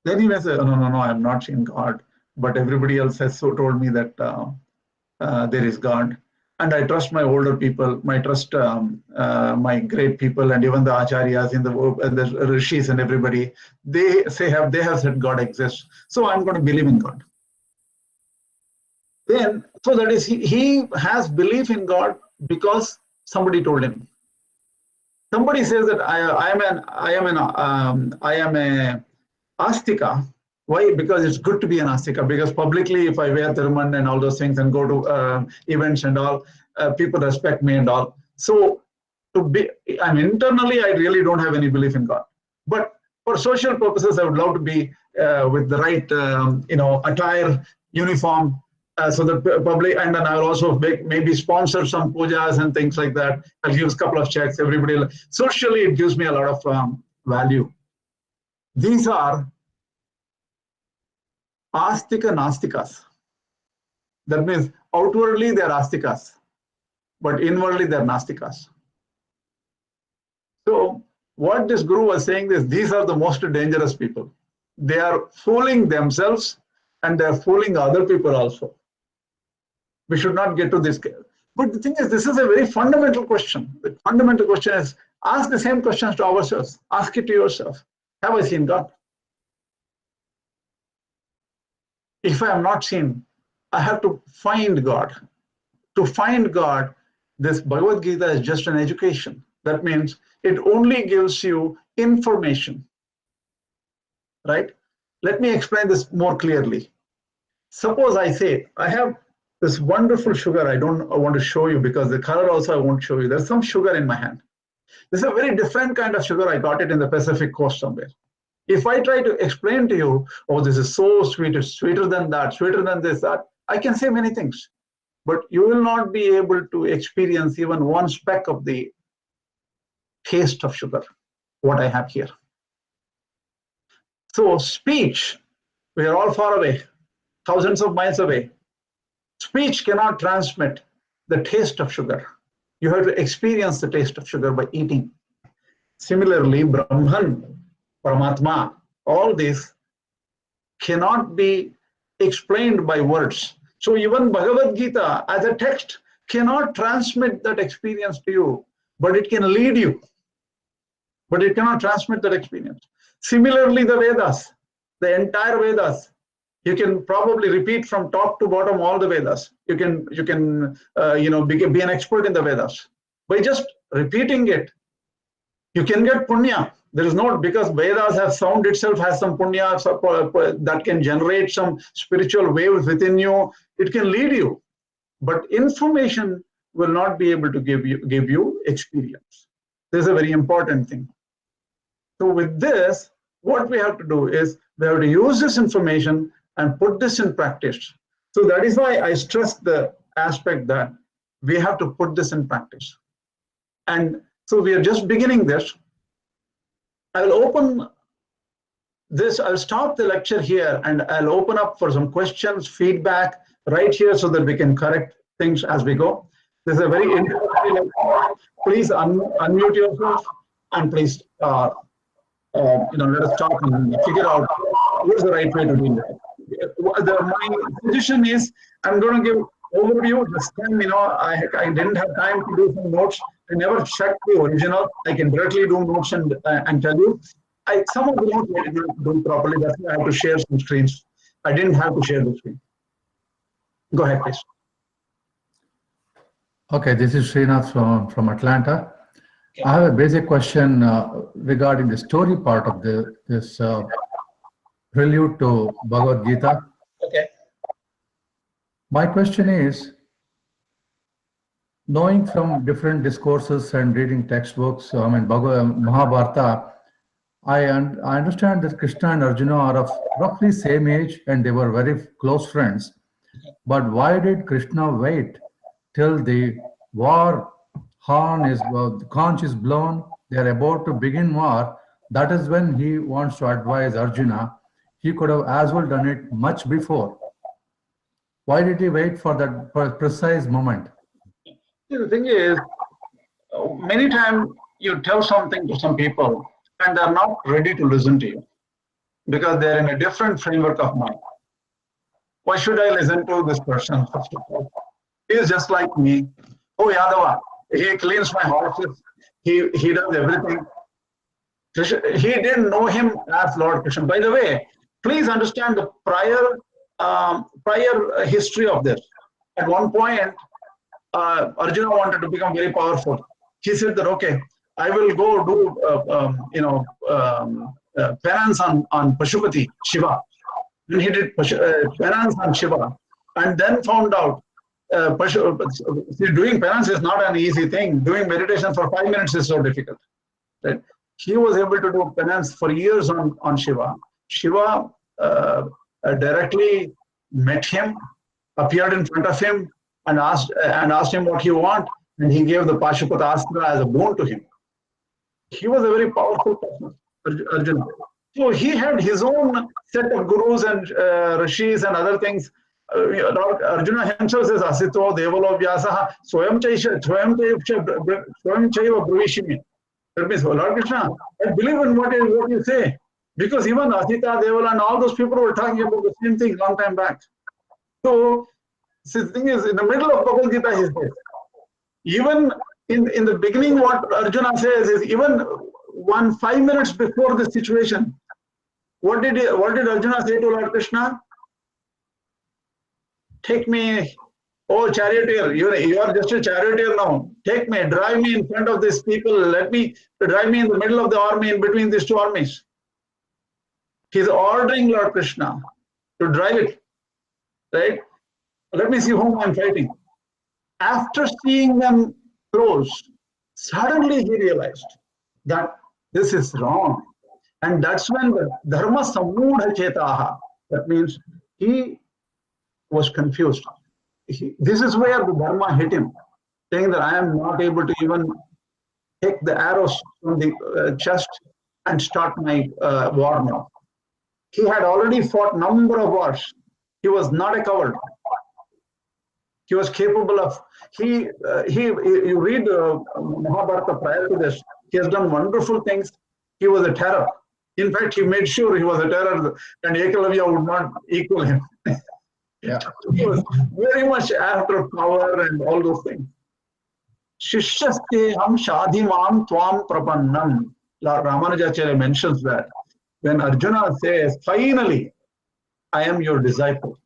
[SPEAKER 1] Then he may say, no, I have not seen God, but everybody else has so told me that there is God. And I trust my older people, I trust my great people, and even the acharyas in the rishis and everybody, they have said God exists. So I'm going to believe in God. Then, so that is, he has belief in God because somebody told him. Somebody says that I am a Astika. Why? Because it's good to be an Astika. Because publicly, if I wear thiruman and all those things and go to events and all, people respect me and all. So, internally, I really don't have any belief in God. But for social purposes, I would love to be with the right, attire, uniform, so that public, and then I will also maybe sponsor some pujas and things like that. I'll give a couple of checks. Everybody, socially, it gives me a lot of value. These are Astika Nastikas. That means outwardly they're Astikas, but inwardly they're Nastikas. So what this guru was saying is these are the most dangerous people. They are fooling themselves and they're fooling other people also. We should not get to this. But the thing is, this is a very fundamental question. The fundamental question is, ask the same questions to ourselves. Ask it to yourself. Have I seen God? If I have not seen, I have to find God. To find God, this Bhagavad Gita is just an education. That means it only gives you information, right? Let me explain this more clearly. Suppose I say, I have this wonderful sugar. I want to show you because the color also I won't show you. There's some sugar in my hand. This is a very different kind of sugar. I got it in the Pacific coast somewhere. If I try to explain to you, oh, this is so sweet, it's sweeter than that, sweeter than this, that, I can say many things, but you will not be able to experience even one speck of the taste of sugar, what I have here. So speech, we are all far away, thousands of miles away. Speech cannot transmit the taste of sugar. You have to experience the taste of sugar by eating. Similarly, Brahman, Paramatma, all this cannot be explained by words. So even Bhagavad Gita as a text cannot transmit that experience to you, but it can lead you. But it cannot transmit that experience. Similarly, the Vedas, the entire Vedas, you can probably repeat from top to bottom all the Vedas. You can be an expert in the Vedas. By just repeating it, You can get punya. There is no, because Vedas have sound itself has some punya that can generate some spiritual waves within you. It can lead you, but information will not be able to give you experience. This is a very important thing. So with this, what we have to do is we have to use this information and put this in practice. So that is why I stress the aspect that we have to put this in practice. And so we are just beginning this. I will open this, I'll stop the lecture here and I'll open up for some questions, feedback right here so that we can correct things as we go. This is a very interesting lecture. Please unmute yourself and please let us talk and figure out what's the right way to do it. My suggestion is I'm going to give overview. This time, I didn't have time to do some notes. I never checked the original. I can directly do notes and tell you. Some of the notes I did not do properly. That's why I have to share some screens. I didn't have to share the screen. Go ahead, please.
[SPEAKER 2] Okay, this is Srinath from Atlanta. Okay. I have a basic question regarding the story part of this prelude to Bhagavad Gita.
[SPEAKER 1] Okay.
[SPEAKER 2] My question is, knowing from different discourses and reading textbooks, Mahabharata, I understand that Krishna and Arjuna are of roughly same age and they were very close friends. But why did Krishna wait till the war the conch is blown, they are about to begin war? That is when he wants to advise Arjuna. He could have as well done it much before. Why did he wait for that precise moment?
[SPEAKER 1] The thing is, many times you tell something to some people and they're not ready to listen to you because they're in a different framework of mind. Why should I listen to this person, first of all? He is just like me. Oh, Yadava, he cleans my houses. He does everything. He didn't know him as Lord Krishna. By the way, please understand the prior history of this. At one point, Arjuna wanted to become very powerful. He said that, okay, I will go do penance on Pashupati, Shiva. And he did penance on Shiva, and then found out doing penance is not an easy thing. Doing meditation for 5 minutes is so difficult. Right? He was able to do penance for years on Shiva. Shiva directly met him, appeared in front of him, and asked him what he wants, and he gave the Pashupata Astra as a boon to him. He was a very powerful person, Arjuna. So he had his own set of gurus and rishis and other things. Arjuna himself says, Asito devalo vyasaha swayam chaiva bravishimi. That means, Lord Krishna, I believe in what you say. Because even Asita, Devala, and all those people were talking about the same thing long time back. So the thing is, in the middle of Bhagavad Gita, he says, even in the beginning, what Arjuna says is, even 5 minutes before the situation, what did Arjuna say to Lord Krishna? Take me, oh charioteer, you are just a charioteer now. Take me, drive me in front of these people. Let me drive me in the middle of the army, in between these two armies. He's ordering Lord Krishna to drive it, right? Let me see whom I'm fighting. After seeing them close, suddenly he realized that this is wrong. And that's when the dharma samudha chetaha, that means he was confused. This is where the dharma hit him, saying that I am not able to even take the arrows from the chest and start my war now. He had already fought number of wars. He was not a coward. He was capable of, you read Mahabharata prior to this, he has done wonderful things. He was a terror. In fact, he made sure he was a terror and Ekalavya would not equal him.
[SPEAKER 2] Yeah.
[SPEAKER 1] He was very much after power and all those things. Shishyasteham shadhimam tvam prapannam. Ramanuja.org mentions that. When Arjuna says, finally, I am your disciple.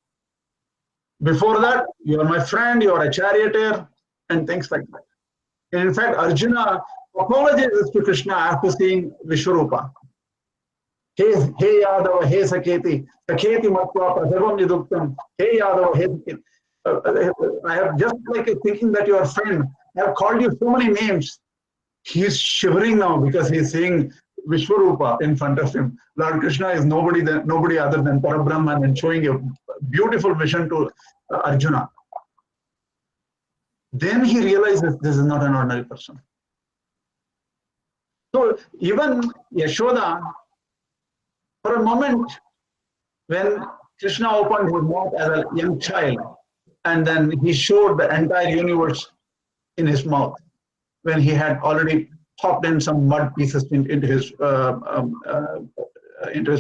[SPEAKER 1] Before that, you are my friend, you are a charioteer, and things like that. And in fact, Arjuna apologizes to Krishna after seeing Vishwarupa. Hey Yadava, hey Saketi, Saketi Matva, Prasavam Niduktam, hey Yadava, hey Saketi. I have just like thinking that you are a friend. I have called you so many names. He is shivering now because he is seeing Vishwarupa in front of him. Lord Krishna is nobody other than Parabrahman and showing a beautiful vision to Arjuna. Then he realizes this is not an ordinary person. So even Yashoda, for a moment, when Krishna opened his mouth as a young child, and then he showed the entire universe in his mouth, when he had already popped in some mud pieces into his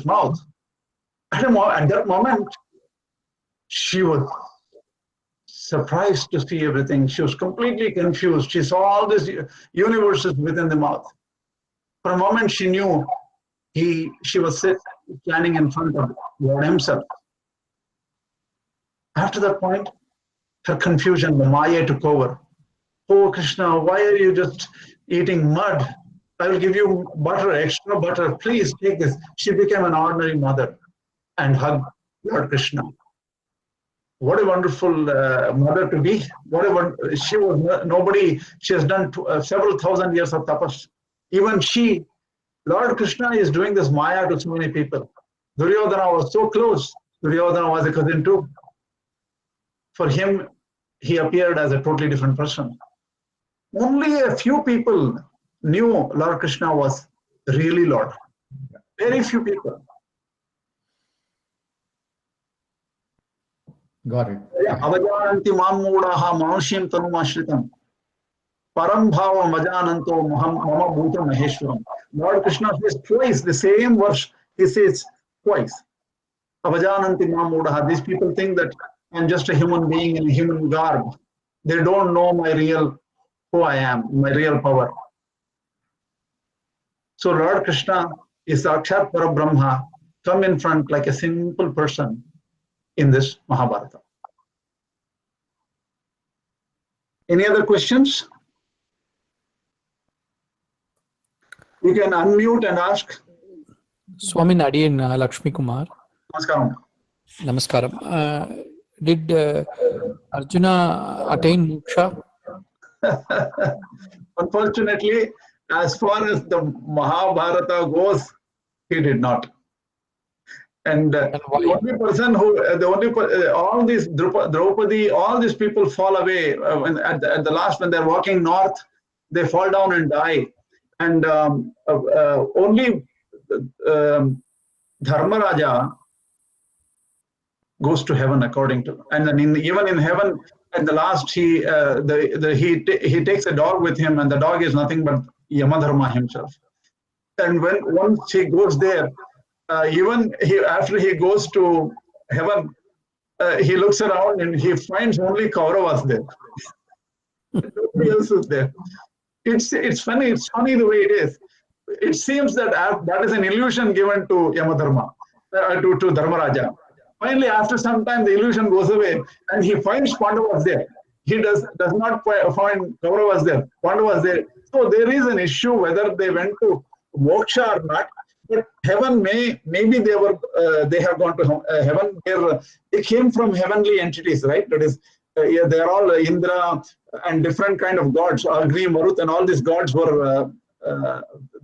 [SPEAKER 1] mouth. At that moment, she was surprised to see everything. She was completely confused. She saw all these universes within the mouth. For a moment, she knew she was standing in front of Lord himself. After that point, her confusion, the Maya took over. Oh, Krishna, why are you just eating mud? I will give you butter, extra butter. Please take this. She became an ordinary mother and hugged Lord Krishna. What a wonderful mother to be. She was nobody. She has done several thousand years of tapas. Even she, Lord Krishna is doing this Maya to so many people. Duryodhana was so close. Duryodhana was a cousin too. For him, he appeared as a totally different person. Only a few people knew Lord Krishna was really Lord. Very few people.
[SPEAKER 2] Got it.
[SPEAKER 1] Avajananti mamudaha manushim tanumashritam. Param bhava majananto mama bhuta maheshwaram. Lord Krishna says twice the same verse. He says twice. Avajananti mamudaha. These people think that I'm just a human being in a human garb. They don't know who I am, my real power. So Lord Krishna is Sakshat Parabrahma, come in front like a simple person in this Mahabharata. Any other questions? You can unmute and ask.
[SPEAKER 3] Swami Nadiyan Lakshmi Kumar.
[SPEAKER 1] Namaskaram.
[SPEAKER 3] Namaskaram. Did Arjuna attain moksha?
[SPEAKER 1] Unfortunately, as far as the Mahabharata goes, he did not. And the only person all these Draupadi, all these people fall away at the last when they're walking north, they fall down and die. And only Dharmaraja goes to heaven according to, and then even in heaven at the last he takes a dog with him, and the dog is nothing but Yamadharma himself. And once he goes there, after he goes to heaven, he looks around and he finds only Kauravas there. Nobody else is there. It's funny. It's funny the way it is. It seems that that is an illusion given to Yamadharma, to Dharmaraja. Finally, after some time, the illusion goes away, and he finds Pandavas there. He does not find Kauravas there. Pandavas there. So there is an issue whether they went to moksha or not. But heaven maybe they have gone to heaven. They came from heavenly entities, right? That is, they are all Indra and different kind of gods. Agni, Marut, and all these gods were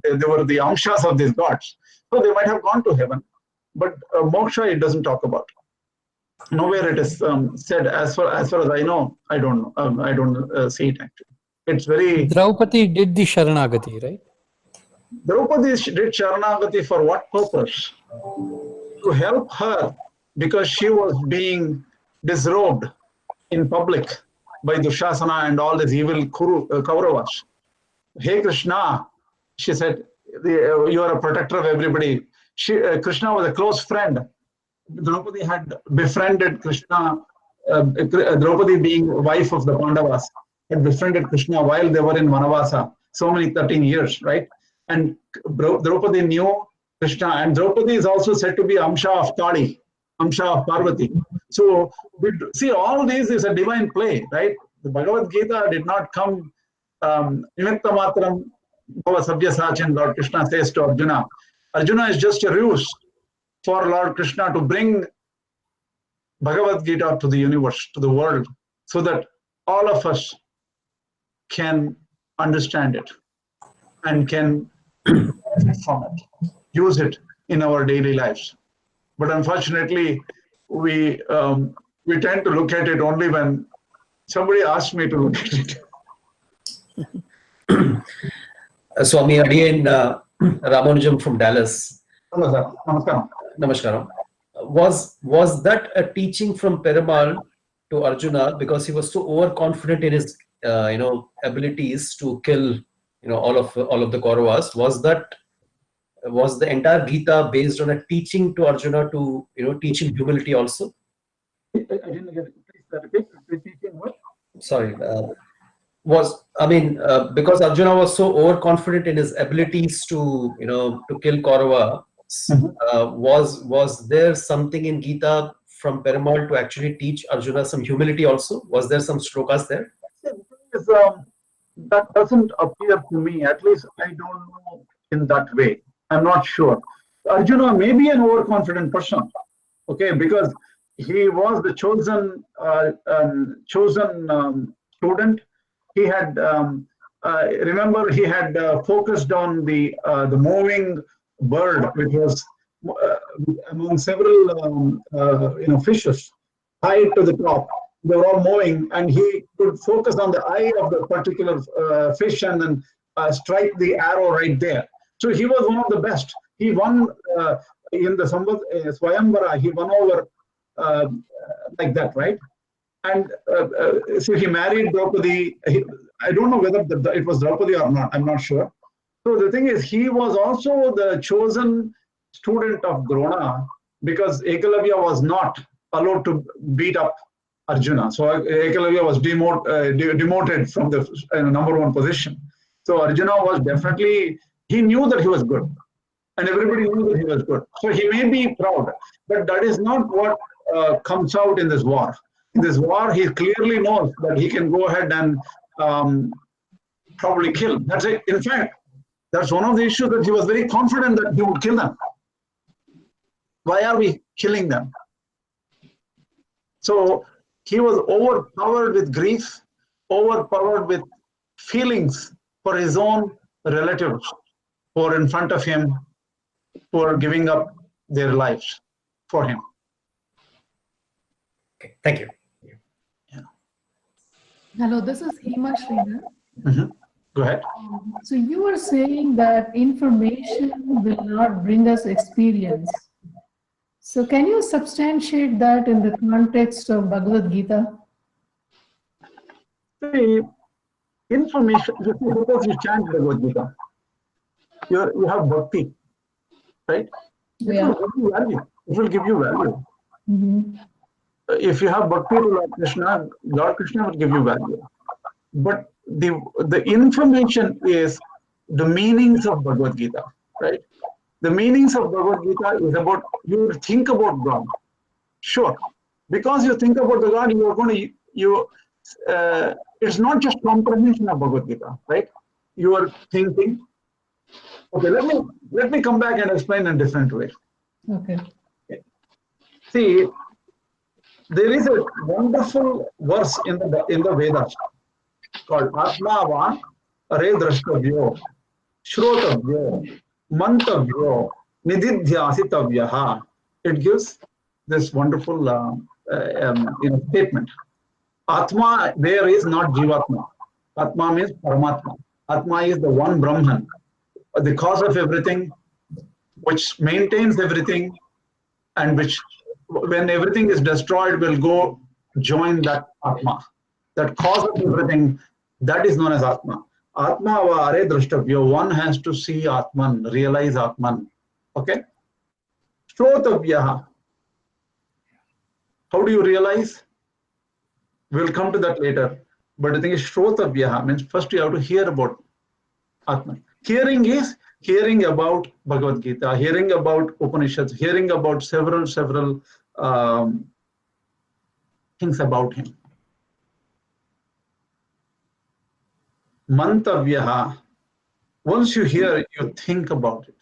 [SPEAKER 1] they were the amshas of these gods. So they might have gone to heaven. But moksha it doesn't talk about. Nowhere it is said. As far as I know, I don't know. I don't see it actually. It's very.
[SPEAKER 3] Draupadi did the Sharanagati, right?
[SPEAKER 1] Draupadi did Sharanagati for what purpose? To help her, because she was being disrobed in public by Duryodhana and all these evil Kauravas. Hey Krishna, she said, you are a protector of everybody. Krishna was a close friend. Draupadi had befriended Krishna. Draupadi, being wife of the Pandavas, had befriended Krishna while they were in Vanavasa, so many 13 years, right? And Draupadi knew Krishna, and Draupadi is also said to be Amsha of Kali, Amsha of Parvati. So see, all these is a divine play, right? The Bhagavad Gita did not come Nimitya Matram Sabhyasachin, Lord Krishna says to Arjuna, Arjuna is just a ruse for Lord Krishna to bring Bhagavad Gita to the universe, to the world, so that all of us can understand it and can benefit from it, use it in our daily lives. But unfortunately, we tend to look at it only when somebody asks me to look at it.
[SPEAKER 4] Swami Adiyan Ramanujam from Dallas.
[SPEAKER 1] Namaskaram.
[SPEAKER 4] Namaskaram. Was that a teaching from Perumal to Arjuna because he was so overconfident in his abilities to kill all of the Kauravas? Was the entire Gita based on a teaching to Arjuna to teach him humility also?
[SPEAKER 1] I didn't get it. Please repeat. Teaching what?
[SPEAKER 4] Sorry. Because Arjuna was so overconfident in his abilities to kill Kaurava, was there something in Gita from Perumal to actually teach Arjuna some humility also? Was there some shlokas there?
[SPEAKER 1] That doesn't appear to me. At least I don't know in that way. I'm not sure. Arjuna may be an overconfident person, okay, because he was the chosen student. He had remember he had focused on the moving bird, which was among several fishes, high to the top. They were all moving, and he could focus on the eye of the particular fish and then strike the arrow right there. So he was one of the best. He won in the Swayamvara. He won over like that, right? And so he married Draupadi. I don't know whether it was Draupadi or not. I'm not sure. So the thing is, he was also the chosen student of Drona because Ekalavya was not allowed to beat up Arjuna. So Ekalavya was demoted from the number one position. So Arjuna was definitely, he knew that he was good. And everybody knew that he was good. So he may be proud. But that is not what comes out in this war. In this war, he clearly knows that he can go ahead and probably kill. That's it. In fact, that's one of the issues that he was very confident that he would kill them. Why are we killing them? So he was overpowered with grief, overpowered with feelings for his own relatives who are in front of him, who are giving up their lives for him.
[SPEAKER 4] Okay, thank you.
[SPEAKER 1] Yeah.
[SPEAKER 5] Hello, this is Hema Srinath.
[SPEAKER 1] Go ahead.
[SPEAKER 5] So you were saying that information will not bring us experience. So can you substantiate that in the context of Bhagavad Gita?
[SPEAKER 1] See, information, suppose you chant Bhagavad Gita, you have bhakti, right?
[SPEAKER 5] Yeah.
[SPEAKER 1] It will give you value.
[SPEAKER 5] Mm-hmm.
[SPEAKER 1] If you have bhakti to Lord Krishna will give you value. But the information is the meanings of Bhagavad Gita, right? The meanings of Bhagavad Gita is about, you think about God. Sure. Because you think about the God, you are going to, it's not just comprehension of Bhagavad Gita, right? You are thinking. Okay, let me come back and explain in a different way.
[SPEAKER 5] Okay.
[SPEAKER 1] See, there is a wonderful verse in the Vedas called Atmavan Are Drashtavyo, Shrotavyo, Mantavyo, Nididhyasitavyaha. It gives this wonderful statement. Atma there is not Jivatma. Atma means Paramatma. Atma is the one Brahman, the cause of everything, which maintains everything, and which, when everything is destroyed, will go join that Atma. That cause of everything, that is known as Atma. Atma va are drashtavyo. One has to see Atman, realize Atman. Okay? Shrotavyaha. How do you realize? We'll come to that later. But the thing is, Shrotavyaha means first you have to hear about Atman. Hearing is hearing about Bhagavad Gita, hearing about Upanishads, hearing about several things about him. Mantavyaha. Once you hear, you think about it.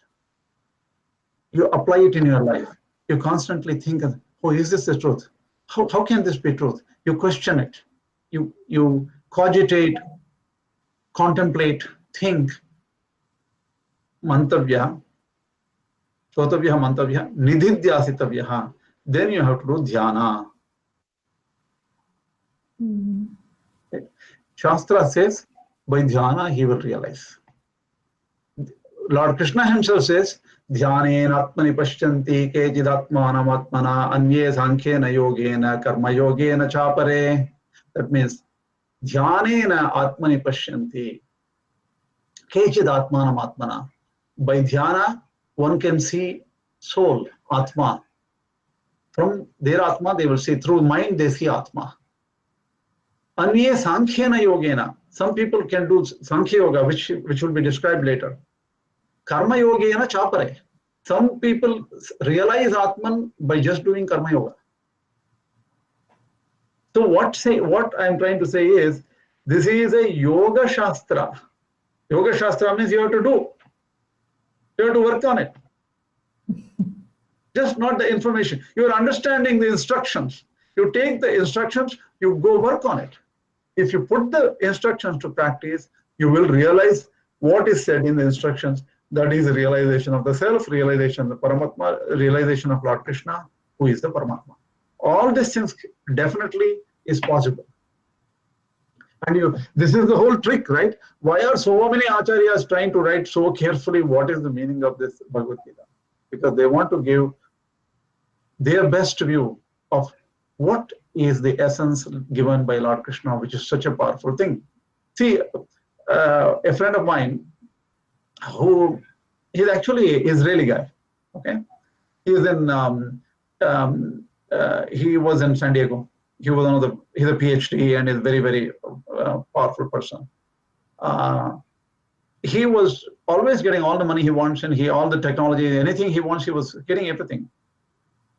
[SPEAKER 1] You apply it in your life. You constantly think, oh, is this the truth? How can this be truth? You question it. You cogitate, contemplate, think. Mantavya, Sotavya, Mantavya, Nididhyasitavya. Then you have to do dhyana. Shastra says, by dhyana he will realize. Lord Krishna himself says, Dhyanena atmani pashyanti kechidatmanam atmana anye sankhena yogena karma yogena chapare. That means, Dhyanena atmani pashyanti kechidatmanam atmana. By dhyana, one can see soul, atma. From their atma, they will see. Through mind, they see atma. Anye sankhena yogena. Some people can do sankhya yoga, which will be described later. Karma yogena chapare. Some people realize Atman by just doing karma yoga. So what I'm trying to say is, this is a yoga shastra. Yoga shastra means you have to do. You have to work on it. Just not the information. You're understanding the instructions. You take the instructions, you go work on it. If you put the instructions to practice, you will realize what is said in the instructions. That is the realization of the self, realization of the Paramatma, realization of Lord Krishna, who is the Paramatma. All these things definitely is possible. And this is the whole trick, right? Why are so many acharyas trying to write so carefully what is the meaning of this Bhagavad Gita? Because they want to give their best view of what is the essence given by Lord Krishna, which is such a powerful thing. See, a friend of mine, who he's actually an Israeli guy, okay? He's in, he was in San Diego. He was he's a PhD and is a very, very powerful person. He was always getting all the money he wants and all the technology, anything he wants, he was getting everything.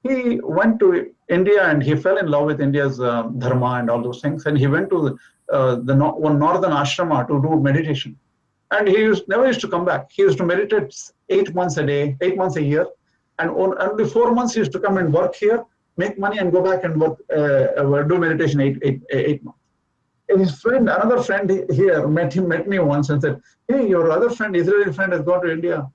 [SPEAKER 1] He went to India and he fell in love with India's dharma and all those things. And he went to one northern ashrama to do meditation. And he never used to come back. He used to meditate 8 months a day, 8 months a year. And only 4 months he used to come and work here, make money and go back and work, do meditation 8 months. And his friend, another friend here met me once and said, hey, your other friend, Israeli friend, has gone to India.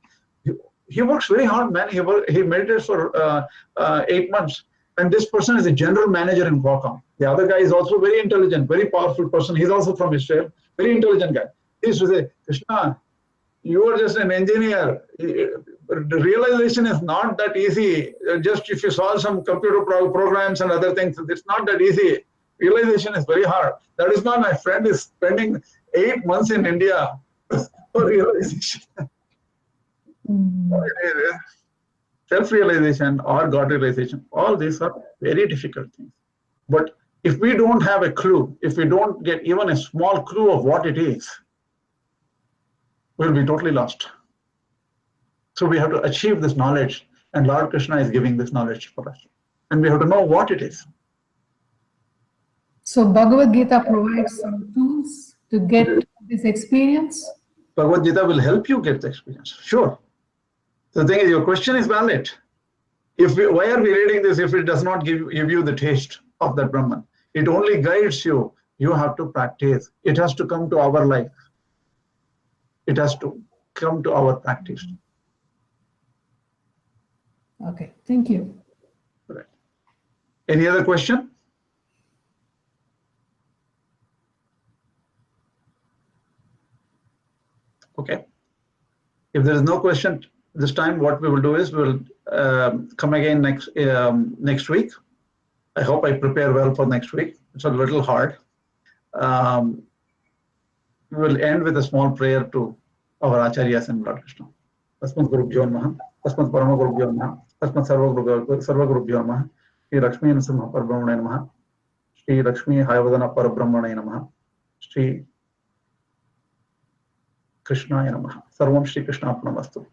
[SPEAKER 1] He works very hard, man. He meditates for 8 months. And this person is a general manager in Qualcomm. The other guy is also very intelligent, very powerful person. He's also from Israel, very intelligent guy. He used to say, Krishna, you are just an engineer. The realization is not that easy. Just if you solve some computer programs and other things, it's not that easy. Realization is very hard. That is why my friend is spending 8 months in India for realization. Self-realization or God realization, all these are very difficult things. But if we don't have a clue, if we don't get even a small clue of what it is, we'll be totally lost. So we have to achieve this knowledge, and Lord Krishna is giving this knowledge for us. And we have to know what it is.
[SPEAKER 5] So Bhagavad Gita provides some tools to get this experience?
[SPEAKER 1] Bhagavad Gita will help you get the experience, sure. The thing is, your question is valid. Why are we reading this if it does not give you the taste of that Brahman? It only guides you. You have to practice. It has to come to our life. It has to come to our practice.
[SPEAKER 5] Okay, thank you.
[SPEAKER 1] Right. Any other question? Okay. If there is no question this time, what we will do is we will come again next week. I hope I prepare well for next week. It's a little hard. We will end with a small prayer to our acharyas and Lord Krishna. Tasmat Gurubhyo Namaha, Tasmat Parama Gurubhyo Namaha, Tasmat Sarva Gurubhyo Namaha, Shri Lakshmi Narasimha Parabrahmane Namaha, Shri Lakshmi Hayavadana Parabrahmane Namaha, Shri Krishna Namaha. Sarvam Shri Krishna Arpanamastu.